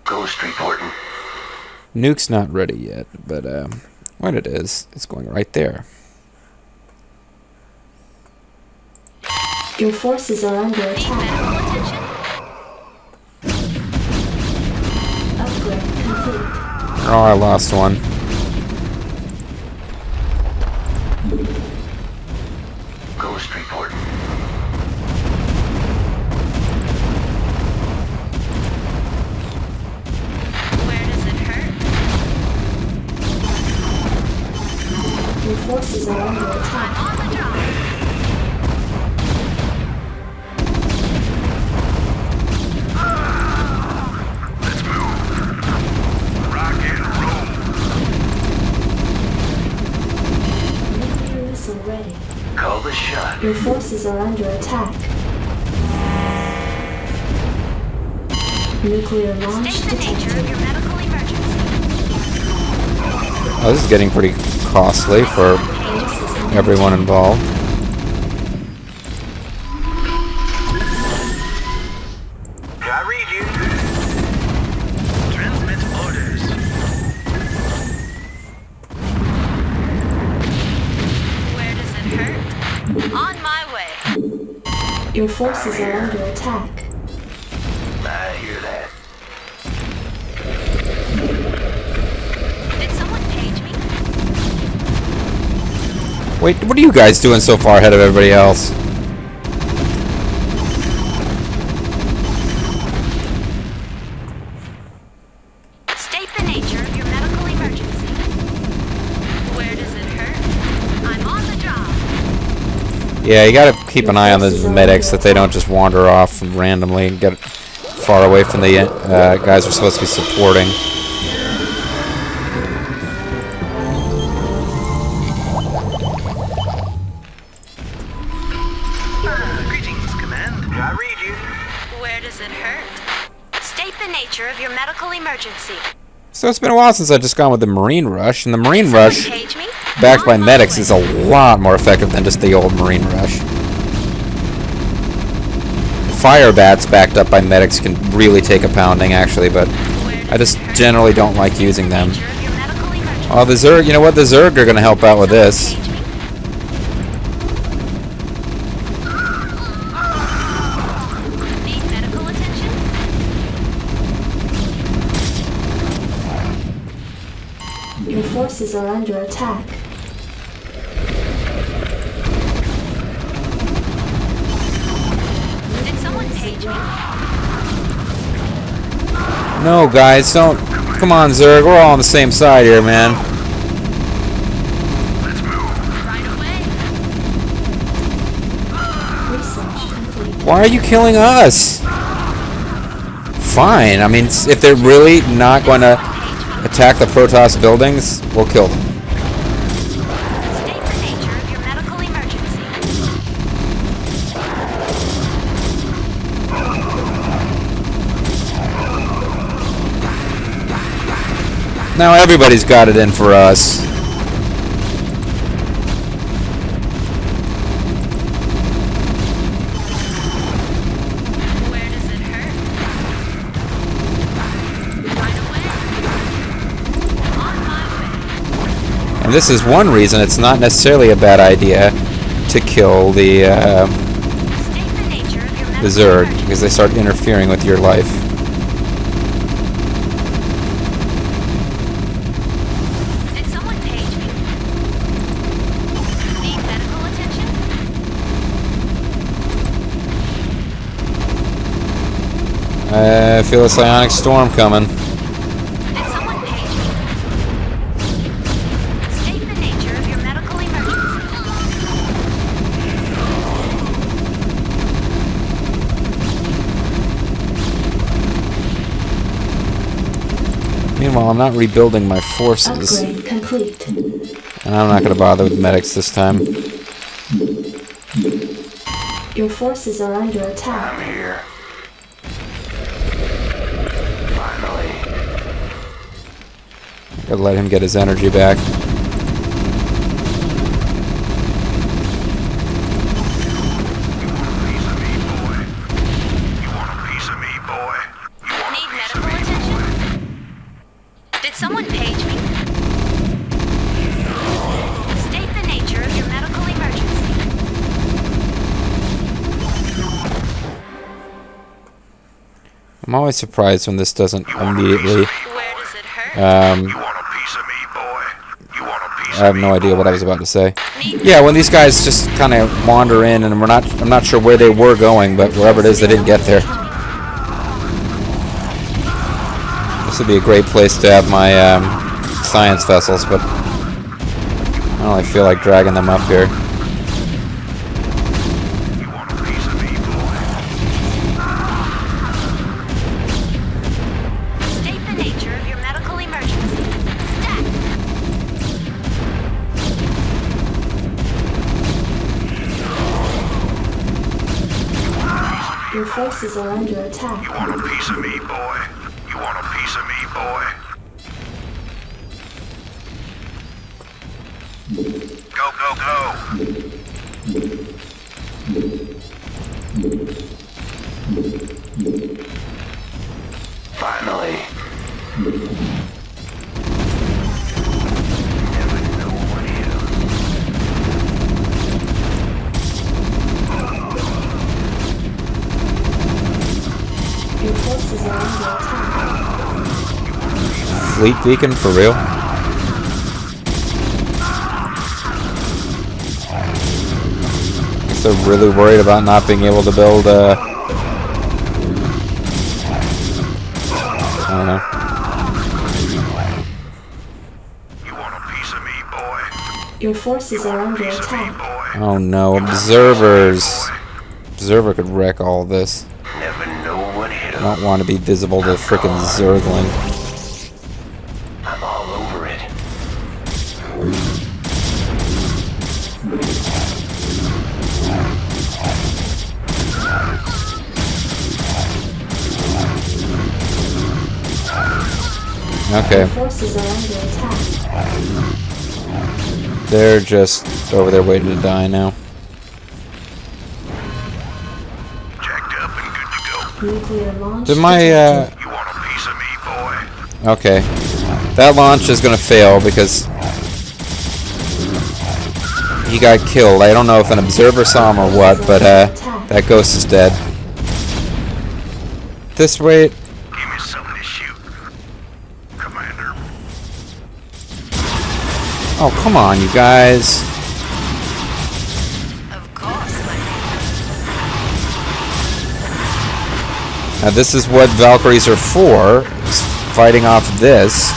Ghost reporting. Nuke's not ready yet, but when it is, it's going right there. Your forces are under Need attack. medical attention? Upgrade complete. Oh, I lost one. Ghost reporting. Where does it hurt? Your forces are under attack. On the job. Let's move. Rock and roll. Nuclear missile ready. Call the shot. Your forces are under attack. Nuclear launch State the nature of detected. your medical emergency. Oh, this is getting pretty costly for everyone involved. I read you. Transmit orders. Where does it hurt? On my way. Your forces are under attack. I hear that. Did someone page me? Wait, what are you guys doing so far ahead of everybody else? State the nature of your medical emergency. Where does it hurt? I'm on the job. Yeah, you gotta keep an eye on those medics that they don't just wander off randomly and get far away from the guys we're supposed to be supporting. Greetings, Command. I read you. Where does it hurt? State the nature of your medical emergency. So it's been a while since I've just gone with the Marine Rush, and the Marine Rush, Page me? backed by On my medics, way. is a lot more effective than just the old Marine Rush. Fire bats backed up by medics can really take a pounding, actually, but I just generally don't like using them. Nature of your medical emergency. Oh, the Zerg, you know what? The Zerg are going to help out with this. Page me? Need medical attention? Your forces are under attack. Did someone page me? No, guys, don't. Come on, Zerg. We're all on the same side here, man. Let's move. Right away. Research complete. Why are you killing us? fine. I mean, if they're really not going to attack the Protoss buildings, we'll kill them. State the nature of your medical emergency. Now everybody's got it in for us. Where does it hurt? Right away. On my way. And this is one reason it's not necessarily a bad idea to kill the State the nature of your medical Zerg, emergency. because they start interfering with your life. Did someone page me? Need medical attention? I feel a psionic storm coming. Did someone page me? State the nature of your medical emergency. Meanwhile, I'm not rebuilding my forces, Upgrade complete. and I'm not going to bother with medics this time. Your forces are under attack. I'm here. Finally. Gotta let him get his energy back. Need medical attention? Did someone page me? State the nature of your medical emergency. I'm always surprised when this doesn't immediately. Where does it hurt? I have no idea what I was about to say. Yeah, when these guys just kind of wander in, and I'm not sure where they were going, but wherever it is, they didn't get there. This would be a great place to have my science vessels, but I don't really feel like dragging them up here. State the nature of your medical emergency. Stat. Your forces are under attack. Go, go, go. Finally. Never know what hit 'em. Your forces are under attack. Fleet Beacon, for real? Guess they're really worried about not being able to build I don't know. Your forces are under attack. Oh no, observers! Observer could wreck all this. Never know what hit I 'em. don't want to be visible to frickin' Zergling. I'm all over it. Okay, Forces are under attack. they're just over there waiting to die now. Jacked up and good to go. Nuclear launch. Did my, detected. You want a piece of me, boy? Okay. That launch is gonna fail because he got killed. I don't know if an observer saw him or what, but that ghost is dead. At this rate, Give me something to shoot. Commander. oh come on, you guys. Of course, my Now this is what Valkyries are for, is fighting off this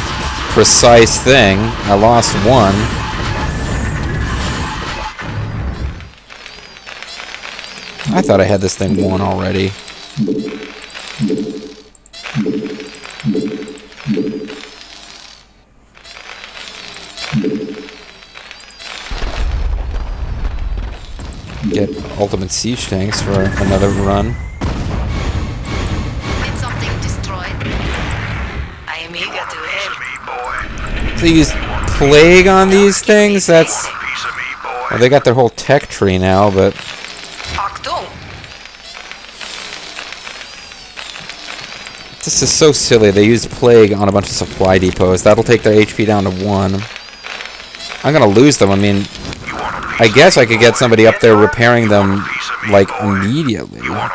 precise thing. I lost one. I thought I had this thing won already. ultimate siege tanks for another run. Did something destroyed? I am eager to help. So you use plague on these things? That's... Well, they got their whole tech tree now, but... Achtung! This is so silly. They used plague on a bunch of supply depots. That'll take their HP down to 1. I'm gonna lose them. I mean, I guess I could get somebody up there repairing them, like, immediately. Roger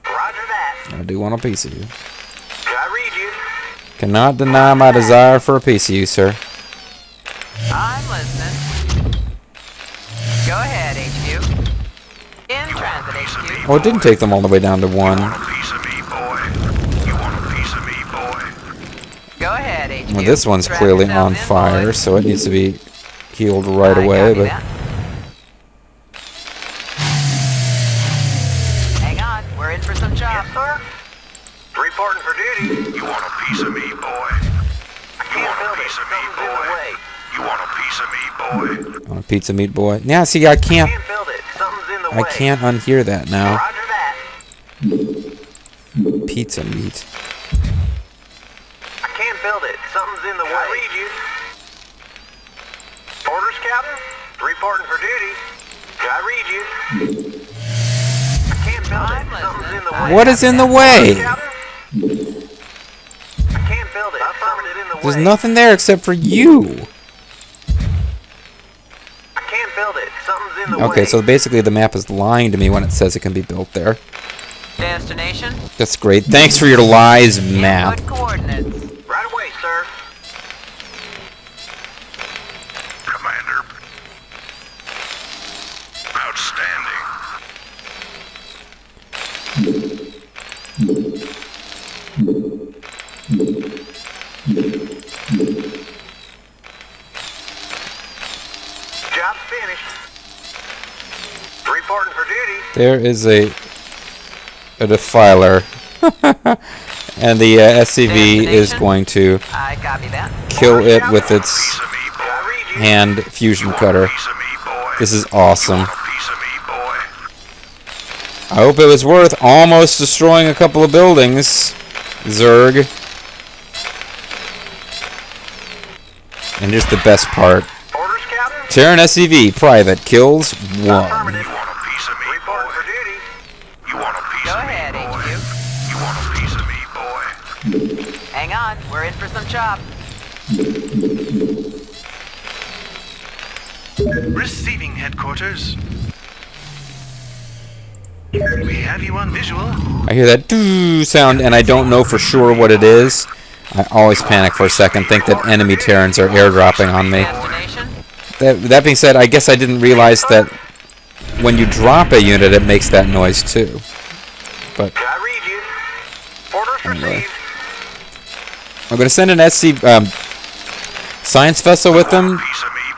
that. I do want a piece of you. I read you. Cannot deny my desire for a piece of you, sir. I'm listening. Go ahead, HQ. In transit, HQ. Oh, it didn't take them all the way down to 1. Go ahead, HQ. Well, this one's Strap clearly yourself on in, fire, boys. so it needs to be healed right I away, copy but... that. Hang on, we're in for some chop. Yes, sir. Reporting for duty. You want a piece of me, boy? I can't build it. Something's in the way. You want a piece of me, boy? On a pizza meat boy. Yeah, see, I can't... Can't build it. Something's in the I way. can't unhear that now. Roger that. Pizza meat. I can't build it. Something's in the way. I read you. Orders, Captain? Reporting for duty. I read you. I can't build it. Something's in the way. What is in the way? Captain? I can't build it. Something's in the way. There's nothing there except for you. I can't build it. Something's in the way. Okay, so basically the map is lying to me when it says it can be built there. Destination? That's great. Thanks for your lies, map. Input coordinates. Right away, sir. Commander. Outstanding. Job's finished. Reporting for duty. There is a defiler. And the SCV is going to I copy that. kill it with its I read you. hand fusion cutter. Piece of me, boy. This is awesome. Piece of me, boy. I hope it was worth almost destroying a couple of buildings, Zerg. And here's the best part. Orders, Captain? Terran SCV, private, kills 1. You want a piece of me, Reporting boy? for duty. You want a piece Go of me, ahead, boy? HQ. You want a piece of me, boy? Hang on, we're in for some chop. Receiving headquarters. We have you on visual. I hear that doo sound, and I don't know for sure what it is. I always panic for a second, think that enemy Terrans are airdropping on me. Destination? That being said, I guess I didn't realize that when you drop a unit, it makes that noise too. But I read you. Orders Anyway. received. I'm going to send an science vessel with them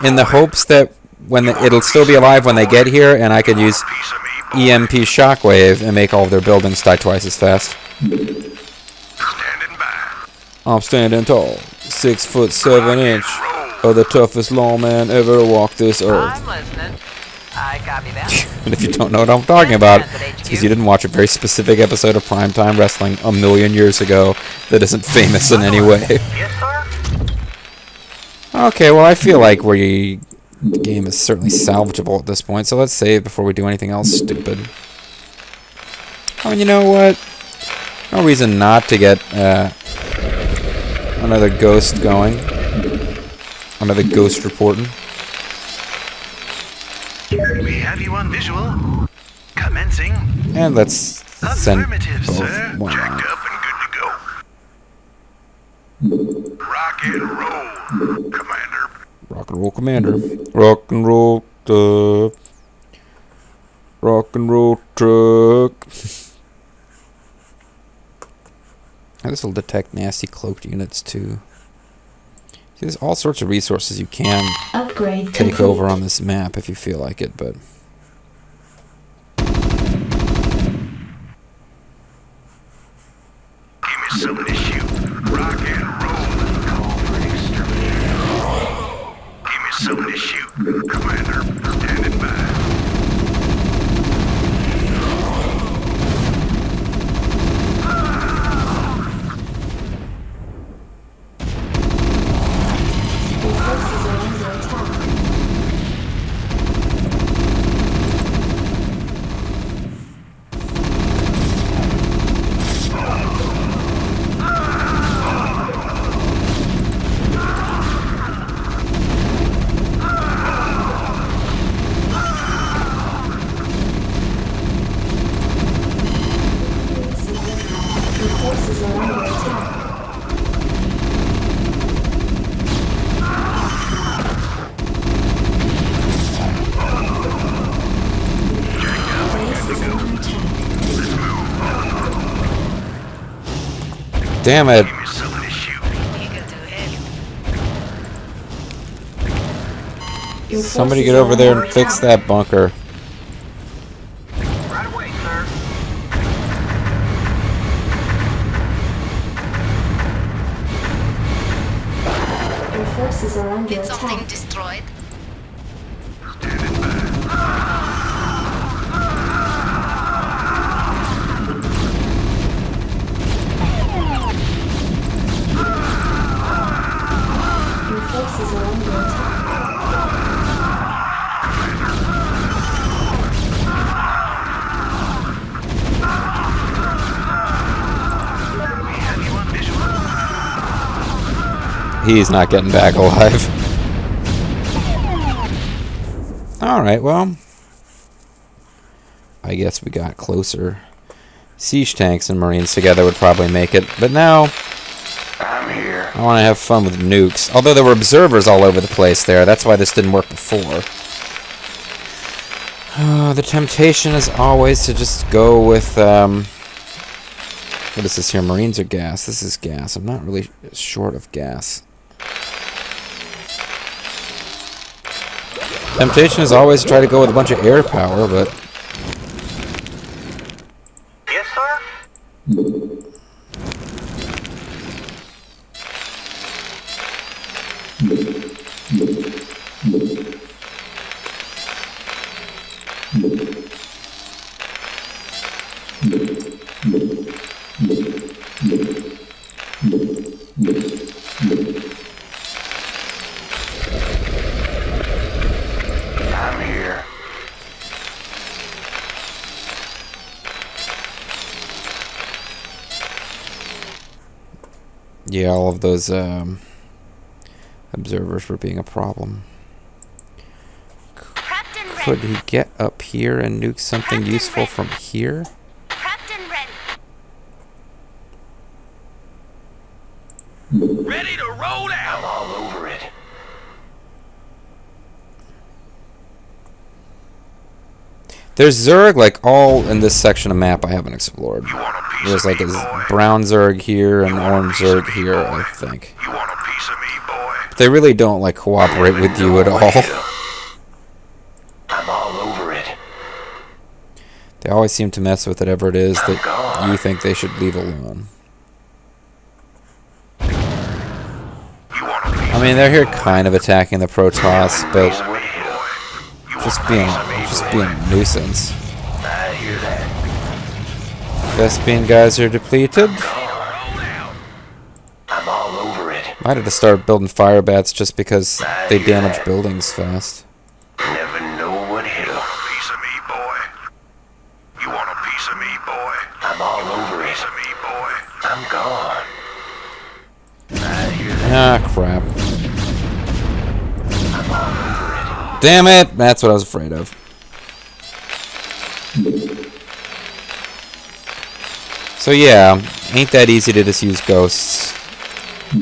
in the hopes that it'll still be alive when they get here, and I could use EMP shockwave and make all of their buildings die twice as fast. Standing by. I'm standing tall, 6'7" of the toughest lawman ever to walk this earth. I'm listening. I copy that. And if you don't know what I'm talking about, it's because you didn't watch a very specific episode of Primetime Wrestling a million years ago that isn't famous in any way. Yes, sir. Okay, well, I feel like the game is certainly salvageable at this point, so let's save before we do anything else stupid. Oh, and you know what? No reason not to get another ghost going. Another ghost reporting. We have you on visual. Commencing. And let's send Affirmative, both sir. one Jacked out. up and good to go. Rock and roll, Commander. Rock and roll, Commander. Rock and roll, rock and roll truck. And this will detect nasty cloaked units too. See, there's all sorts of resources you can Upgrade take complete. over on this map if you feel like it, but Give me something to shoot. Rock and roll. Call for an exterminator. Give me something to shoot, Commander. Standing damn it. Give me something to shoot. Eager to hit. Your Somebody forces get over are there under and fix attack. that bunker. Right away, sir. Your forces are under Did something attack. destroyed? Your forces are under attack. We have you on visual. He's not getting back alive. Alright, well. I guess we got closer. Siege tanks and Marines together would probably make it. But now, I'm here. I want to have fun with nukes. Although there were observers all over the place there. That's why this didn't work before. The temptation is always to just go with... what is this here? Marines or gas? This is gas. I'm not really short of gas. Temptation is always to try to go with a bunch of air power, but... Yes, sir? I'm here. Yeah, all of those observers were being a problem. Prepped and ready. Could he get up here and nuke something useful from here? Prepped and ready. Ready to roll I'm out. all over it. There's Zerg like all in this section of map I haven't explored. You want a piece There's of like me, a boy? brown Zerg here and You want a orange piece of Zerg me, here, boy? I think. You want a piece of me, boy? They really don't like cooperate with you at all. I'm all over it. They always seem to mess with whatever it is that you think they should leave alone. You want a piece I mean, they're here kind of attacking the Protoss, but Over it. just being a nuisance. I hear that. Thespian guys are depleted. I'm all over it. Might have to start building fire bats just because they damage buildings fast. Never know what hit 'em. piece of me, boy? You want a piece of me, boy? I'm all over it. Piece of me, boy? I'm gone. I hear that. Ah, crap. I'm all over it. Damn it! That's what I was afraid of. So yeah, ain't that easy to just use ghosts.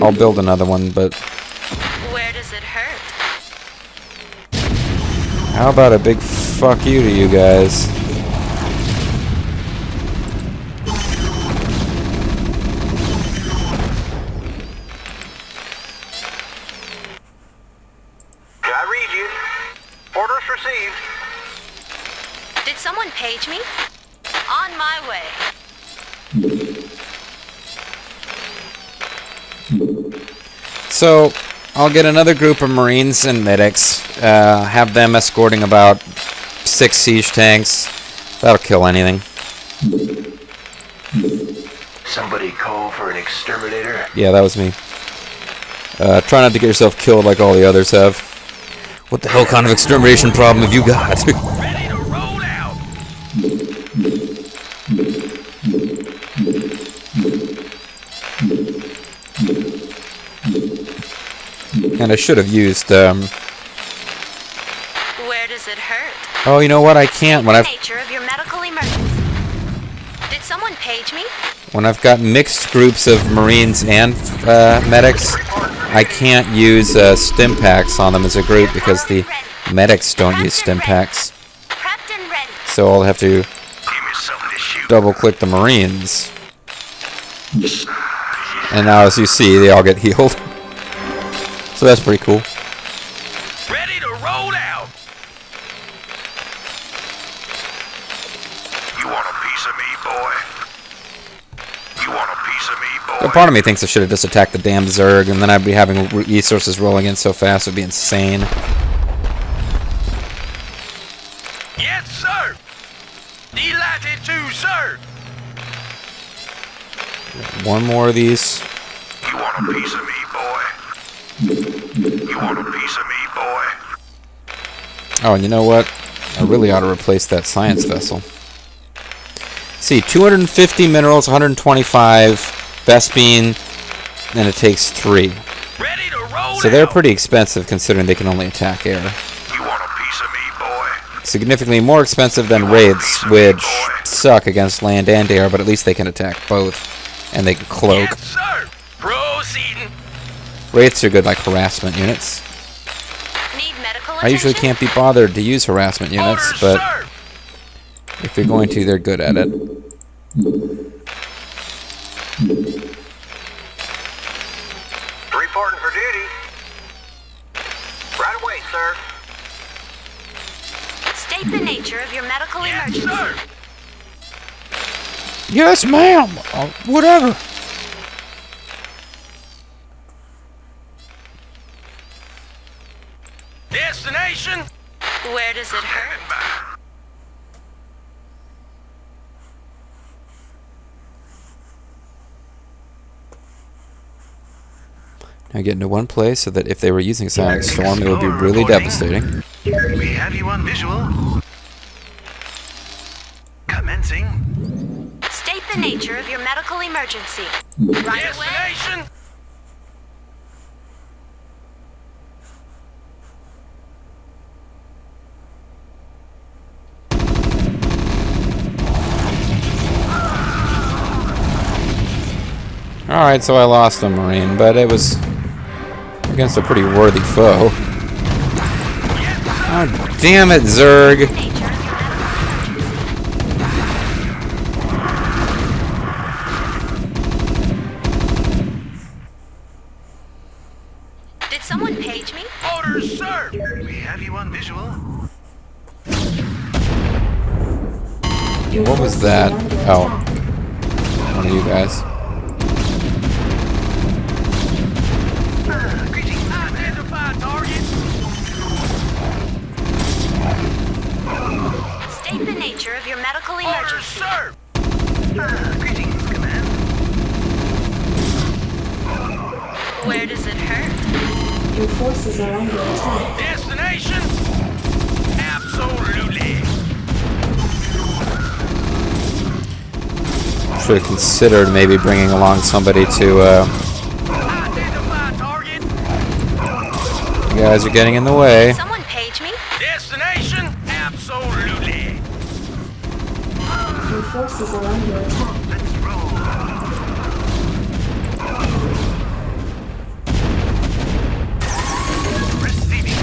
I'll build another one, but Where does it hurt? how about a big fuck you to you guys? Can I read you? Orders received. Did someone page me? On my way. So, I'll get another group of Marines and medics, have them escorting about 6 siege tanks. That'll kill anything. Somebody call for an exterminator. Yeah, that was me. Try not to get yourself killed like all the others have. What the hell kind of extermination problem have you got? Ready to roll out. And I should have used, Where does it hurt? oh, you know what? I can't. When Nature of your medical emergency. Did someone page me? I've got mixed groups of Marines and medics, I can't use stim packs on them as a group because the medics don't use stim packs. Prepped and ready. So I'll have to Give me something to shoot. double click the Marines. And now, as you see, they all get healed. So that's pretty cool. Ready to roll out. You want a piece of me, boy? You want a piece of me, boy? But part of me thinks I should have just attacked the damn Zerg, and then I'd be having resources rolling in so fast it would be insane. Yes, sir. Delighted to, sir. One more of these. You want a piece of me, boy? You want a piece of me, boy? Oh, and you know what? I really ought to replace that science vessel. See, 250 minerals, 125 Vespine, and it takes 3. Ready to roll So they're out. pretty expensive considering they can only attack air. You want a piece of me, boy? Significantly more expensive than Wraiths, which suck against land and air, but at least they can attack both. And they can cloak. Yes, sir. Proceeding. Wraiths are good like harassment units. Need medical I usually attention? can't be bothered to use harassment units, Orders, but sir. if you're going to, they're good at it. Reporting for duty. Right away, sir. State the nature of your medical Yes, emergency. sir. Yes, ma'am. Whatever. Destination. Where does it hurt? Standing by. Now get into one place so that if they were using Sonic Storm, it would be really devastating. We have you on visual. Commencing. State the nature of your medical emergency. Right away. Destination. Alright, so I lost a Marine, but it was against a pretty worthy foe. Oh, damn it, Zerg. Nature of your medical. Did someone page me? Orders, sir. We have you on visual. What was that? Oh. One of you guys. Greetings. Identify target. State the nature of your medical Orders, emergency. sir. Greetings, command. Where does it hurt? Your forces are under attack. Destination. Absolutely. Should have considered maybe bringing along somebody to, Identify target. you guys are getting in the way. Someone page me? Destination. Absolutely. Your forces are under attack. Let's roll. Receiving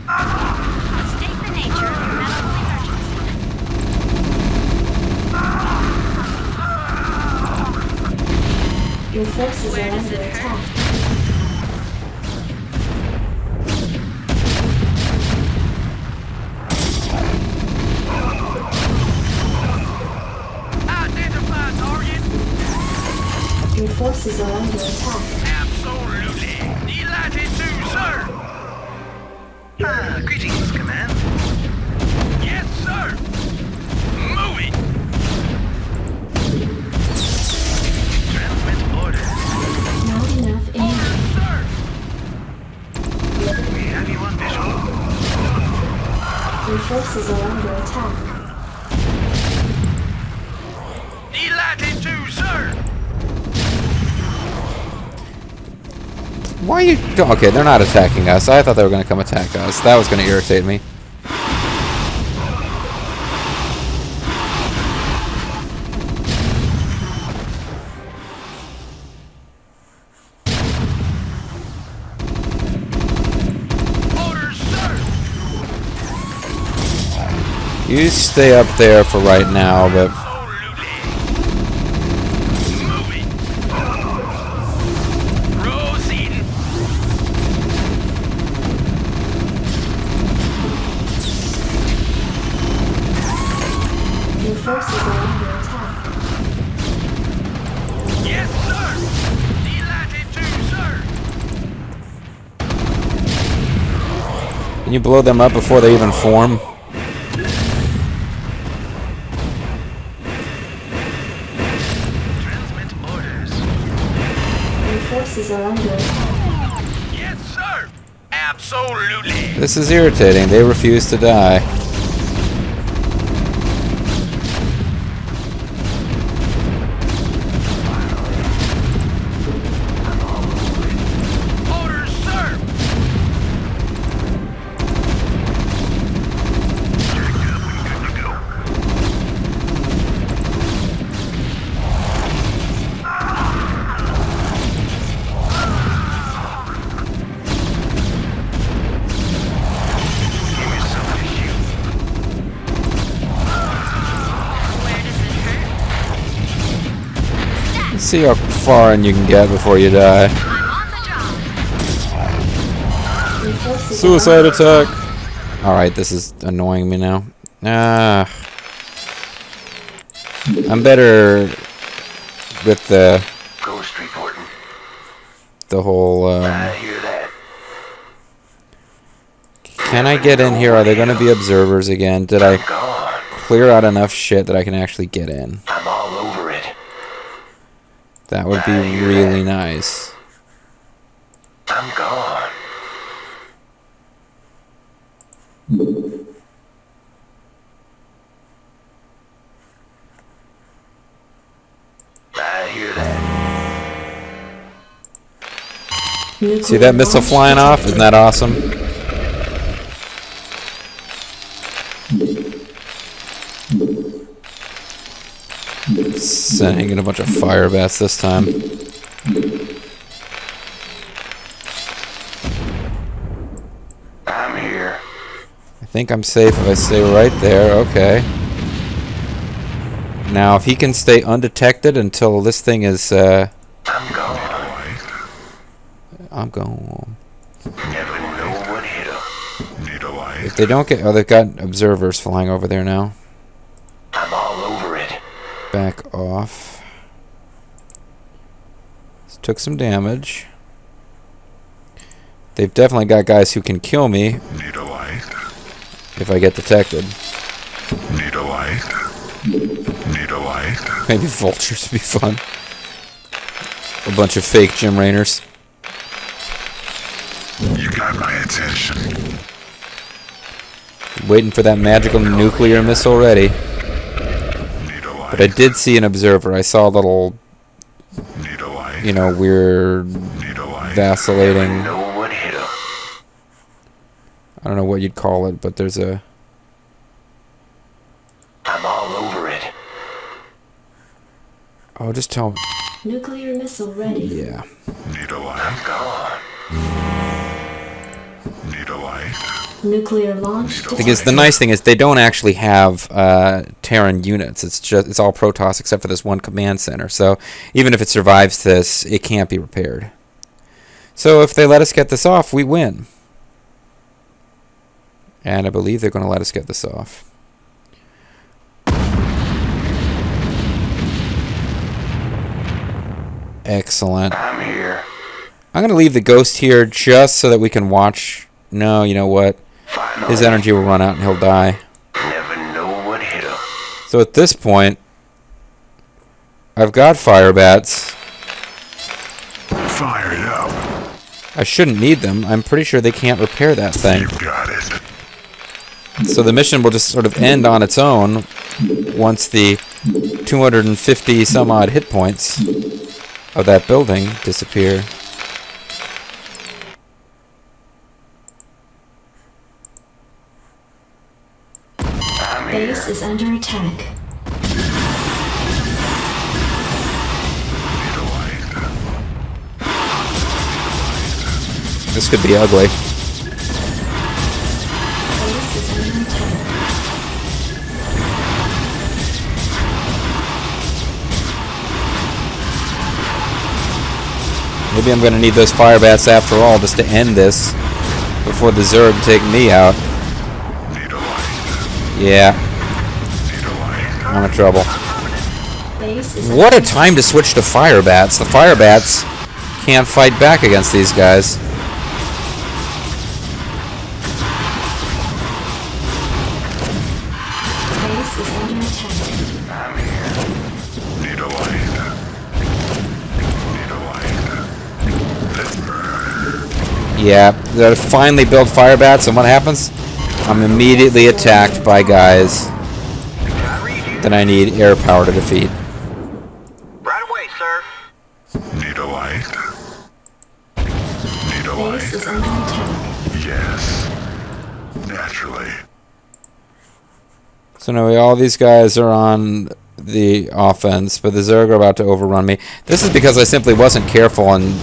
State the nature of your medical emergency. Your forces Where are does under it hurt? attack. Identify target. Your forces are under attack. Absolutely. Delighted to, sir. Greetings, command. Yes, sir. Moving. Transmit orders. Not enough energy. Orders, sir. We have you on visual. Your forces are under attack. Delighted to, sir. Why are you... Okay, they're not attacking us. I thought they were going to come attack us. That was going to irritate me. Orders, sir. You stay up there for right now, but Your forces are under attack. Yes, sir! Delighted to, sir! can you blow them up before they even form? Transmit orders. Your forces are under attack. Yes, sir! Absolutely! This is irritating. They refuse to die. Orders, sir! Jacked up and good to go. Give me something to shoot. Where does it hurt? Let's see how far in you can get before you die. I'm on the job. Your forces Suicide are under attack! Alright, this is annoying me now. Ah. I'm better with Ghost reporting. the whole, I hear that. can I get in here? Are there going to be observers again? Did I Gone. clear out enough shit that I can actually get in? I'm all over it. That would be really nice. I'm gone. I hear that. nuclear See that missile launch flying off? Isn't that awesome? Sending a bunch of fire bats this time. I'm here. I think I'm safe if I stay right there. Okay. Now, if he can stay undetected until this thing is, I'm gone. I'm going. Never know what hit 'em. Need a light. If they don't get, oh, they've got observers flying over there now. I'm all over it. Back off. Took some damage. They've definitely got guys who can kill me Need a light. if I get detected. Need a light. Need a light. Maybe vultures would be fun. A bunch of fake Jim Rayners. You got my attention. Waiting for that magical nuclear missile ready. Need a light. But I did see an observer. I saw a little, Need a light. you know, weird Need a light. vacillating. Know what hit 'em. I don't know what you'd call it, but there's a... I'm all over it. Oh, just tell me. Nuclear missile ready. Yeah. Need a light. I'm gone. Need a light. Nuclear launch. Because the nice thing is they don't actually have Terran units. It's all Protoss except for this one command center. So even if it survives this, it can't be repaired. So if they let us get this off, we win. And I believe they're going to let us get this off. Excellent. I'm here. I'm going to leave the ghost here just so that we can watch. No, you know what? Finally. His energy will run out and he'll die. Never know what hit 'em. So at this point, I've got fire bats. Fired up. I shouldn't need them. I'm pretty sure they can't repair that thing. You got it. So the mission will just sort of end on its own once the 250 some odd hit points of that building disappear. I'm here. Base is under attack. Need a light. This could be ugly. Base is under attack. Maybe I'm going to need those fire bats after all just to end this before the Zerg take me out. Yeah. I'm in trouble. What a time to switch to fire bats. The fire bats can't fight back against these guys. Yeah, they finally build fire bats, and what happens? I'm immediately attacked by guys that I need air power to defeat. Right away, sir. Need a light? Need a light? Yes. Naturally. So now all these guys are on the offense, but the Zerg are about to overrun me. This is because I simply wasn't careful on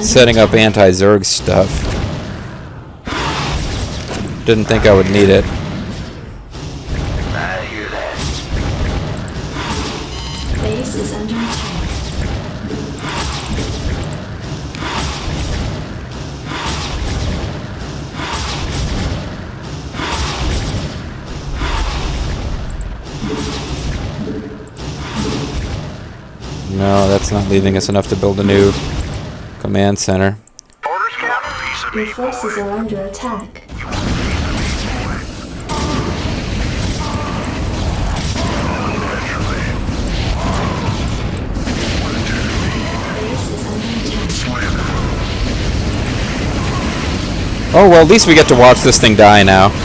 setting up anti-Zerg stuff. Didn't think I would need it. I hear that. Base is under attack. No, that's not leaving us enough to build a new command center. Orders, Captain? Your forces are under attack. Oh, well, at least we get to watch this thing die now. Good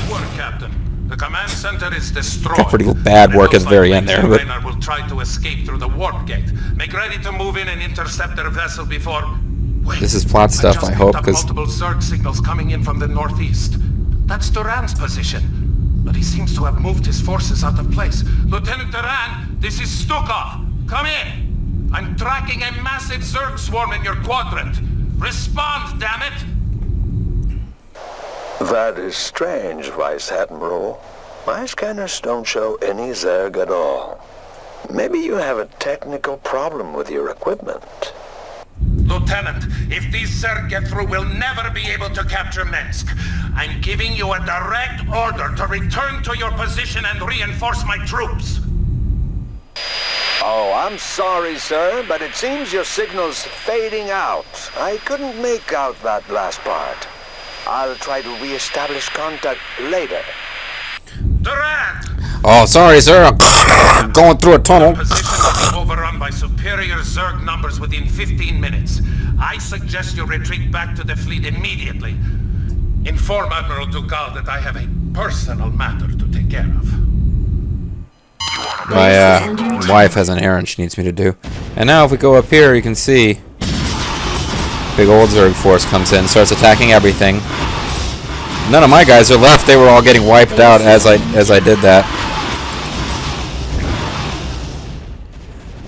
work, Captain. The command center is destroyed. Got pretty bad work at the very end there, but Terran will try to escape through the warp gate. Make ready to move in and intercept their vessel before. Wait, this is plot stuff, I hope, because because multiple Zerg signals coming in from the northeast. That's Terran's position, but he seems to have moved his forces out of place. Lieutenant Terran, this is Stukov. Come in. I'm tracking a massive Zerg swarm in your quadrant. Respond, damn it! That is strange, Vice Admiral. My scanners don't show any Zerg at all. Maybe you have a technical problem with your equipment. Lieutenant, if these Zerg get through, we'll never be able to capture Mengsk. I'm giving you a direct order to return to your position and reinforce my troops. Oh, I'm sorry, sir, but it seems your signal's fading out. I couldn't make out that last part. I'll try to re-establish contact later. Terran! oh, sorry, sir. I'm going through a tunnel. Position will be overrun by superior Zerg numbers within 15 minutes. I suggest you retreat back to the fleet immediately. Inform Admiral Dugal that I have a personal matter to take care of. My wife has an errand she needs me to do. And now if we go up here, you can see big old Zerg force comes in, starts attacking everything. None of my guys are left. They were all getting wiped out as I did that.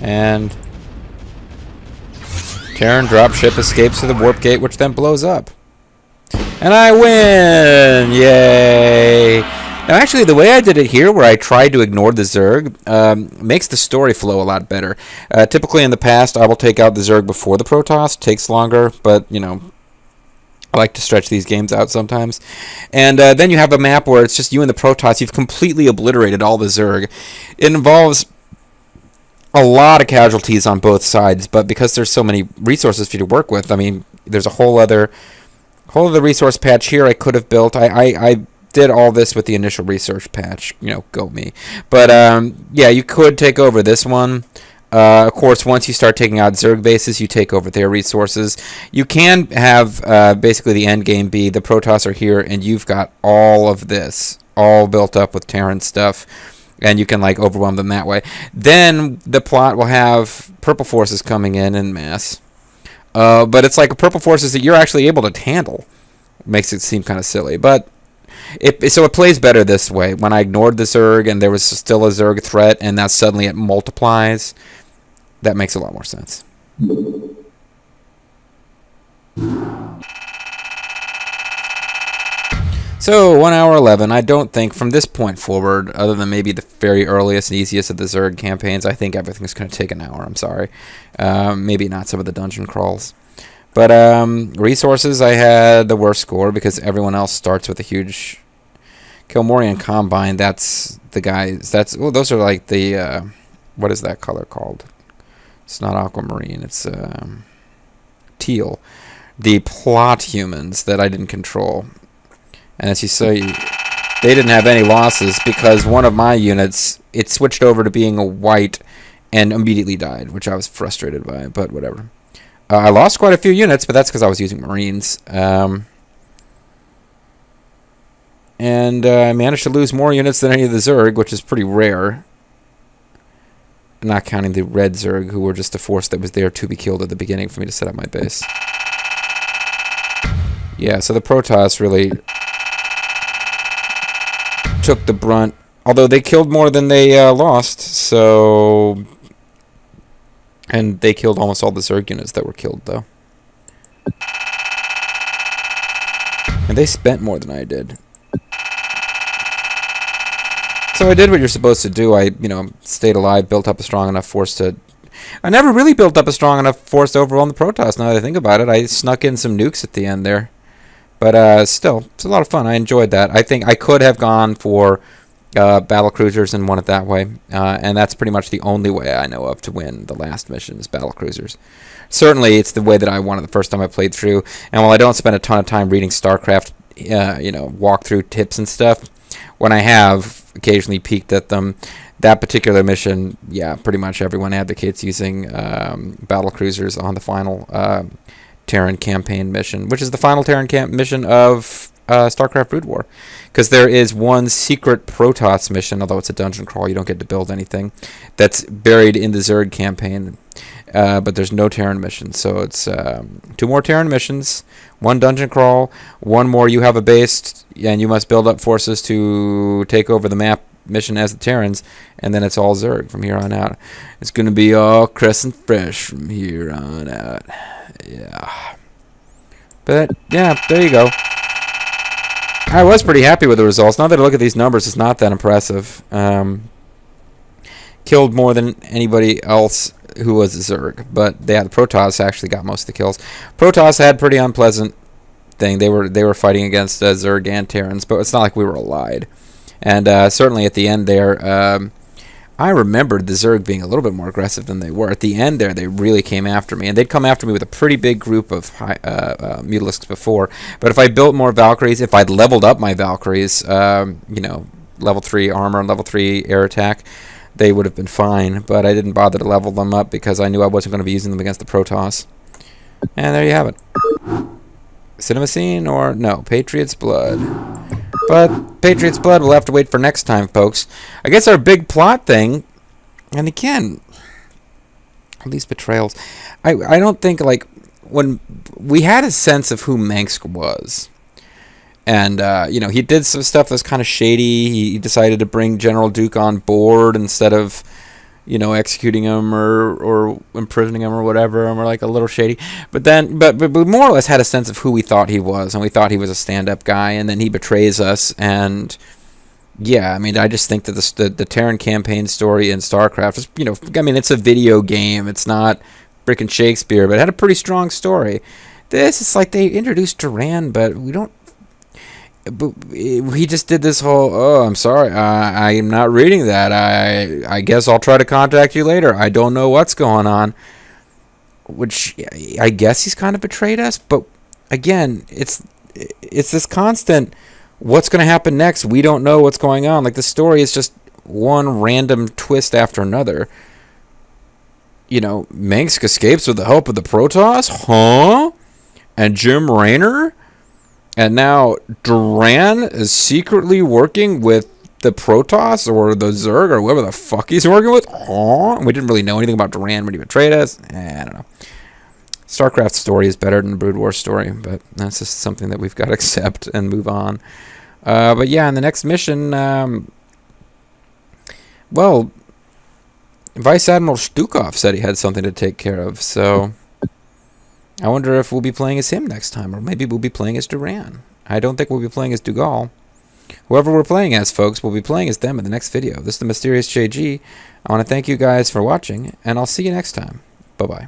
And Terran dropship escapes through the warp gate, which then blows up. And I win! Yay! Now, actually, the way I did it here, where I tried to ignore the Zerg, makes the story flow a lot better. Typically, in the past, I will take out the Zerg before the Protoss. Takes longer, but, you know, I like to stretch these games out sometimes. And then you have a map where it's just you and the Protoss. You've completely obliterated all the Zerg. It involves a lot of casualties on both sides, but because there's so many resources for you to work with, I mean, there's a whole other resource patch here I could have built. I did all this with the initial research patch, you know, go me. But yeah, you could take over this one. Of course, once you start taking out Zerg bases, you take over their resources. You can have basically the end game be the Protoss are here, and you've got all of this all built up with Terran stuff, and you can like overwhelm them that way. Then the plot will have purple forces coming in mass. But it's like purple forces that you're actually able to handle. Makes it seem kind of silly, but so it plays better this way. When I ignored the Zerg and there was still a Zerg threat, and now suddenly it multiplies, that makes a lot more sense. So 1 hour 11. I don't think from this point forward, other than maybe the very earliest and easiest of the Zerg campaigns, I think everything's going to take an hour. I'm sorry. Maybe not some of the dungeon crawls. But resources, I had the worst score because everyone else starts with a huge Kilmorian Combine. That's the guys. Those are like the what is that color called? It's not aquamarine. It's teal. The plot humans that I didn't control. And as you say, they didn't have any losses because one of my units, it switched over to being a white and immediately died, which I was frustrated by, but whatever. I lost quite a few units, but that's because I was using Marines. And I managed to lose more units than any of the Zerg, which is pretty rare. Not counting the red Zerg, who were just a force that was there to be killed at the beginning for me to set up my base. Yeah, so the Protoss really took the brunt. Although they killed more than they lost, so... And they killed almost all the Zerg units that were killed, though. And they spent more than I did. So I did what you're supposed to do. I, stayed alive, built up a strong enough force to... I never really built up a strong enough force to overwhelm the Protoss, now that I think about it. I snuck in some nukes at the end there. But still, it's a lot of fun. I enjoyed that. I think I could have gone for battle cruisers and won it that way. And that's pretty much the only way I know of to win the last mission is battle cruisers. Certainly, it's the way that I won it the first time I played through. And while I don't spend a ton of time reading Starcraft, walkthrough tips and stuff, when I have occasionally peeked at them, that particular mission, yeah, pretty much everyone advocates using battle cruisers on the final Terran campaign mission, which is the final Terran mission of StarCraft Brood War. Because there is one secret Protoss mission, although it's a dungeon crawl, you don't get to build anything, that's buried in the Zerg campaign. But there's no Terran mission, so it's 2 more Terran missions, 1 dungeon crawl, 1 more you have a base, and you must build up forces to take over the map mission as the Terrans, and then it's all Zerg from here on out. It's going to be all crescent fresh from here on out. Yeah. But, yeah, there you go. I was pretty happy with the results. Now that I look at these numbers, it's not that impressive. Killed more than anybody else who was a Zerg, but the Protoss actually got most of the kills. Protoss had pretty unpleasant thing. They were fighting against Zerg and Terrans, but it's not like we were allied. And certainly at the end there, I remembered the Zerg being a little bit more aggressive than they were. At the end there, they really came after me. And they'd come after me with a pretty big group of Mutalisks before. But if I built more Valkyries, if I'd leveled up my Valkyries, level 3 armor and level 3 air attack, they would have been fine. But I didn't bother to level them up because I knew I wasn't going to be using them against the Protoss. And there you have it. Cinemacine or no, Patriot's Blood. But Patriot's Blood we'll have to wait for next time, folks. I guess our big plot thing, and again, all these betrayals. I don't think, when we had a sense of who Mengsk was. And, he did some stuff that was kind of shady. He decided to bring General Duke on board instead of, executing him or imprisoning him or whatever, and we're a little shady. But we more or less had a sense of who we thought he was, and we thought he was a stand-up guy, and then he betrays us, and yeah, I just think that the Terran campaign story in StarCraft is, it's a video game, it's not freaking Shakespeare, but it had a pretty strong story. This is like they introduced Terran, but we don't. But he just did this whole, I'm sorry, I'm not reading that. I guess I'll try to contact you later. I don't know what's going on. Which, I guess he's kind of betrayed us. But, again, it's this constant, what's going to happen next? We don't know what's going on. The story is just one random twist after another. Mengsk escapes with the help of the Protoss? Huh? And Jim Raynor? And now Duran is secretly working with the Protoss or the Zerg or whoever the fuck he's working with. And we didn't really know anything about Duran when he betrayed us. I don't know. StarCraft's story is better than the Brood War story, but that's just something that we've got to accept and move on. But yeah, in the next mission, Vice Admiral Stukov said he had something to take care of, so I wonder if we'll be playing as him next time, or maybe we'll be playing as Duran. I don't think we'll be playing as Dougal. Whoever we're playing as, folks, we'll be playing as them in the next video. This is the Mysterious JG. I want to thank you guys for watching, and I'll see you next time. Bye-bye.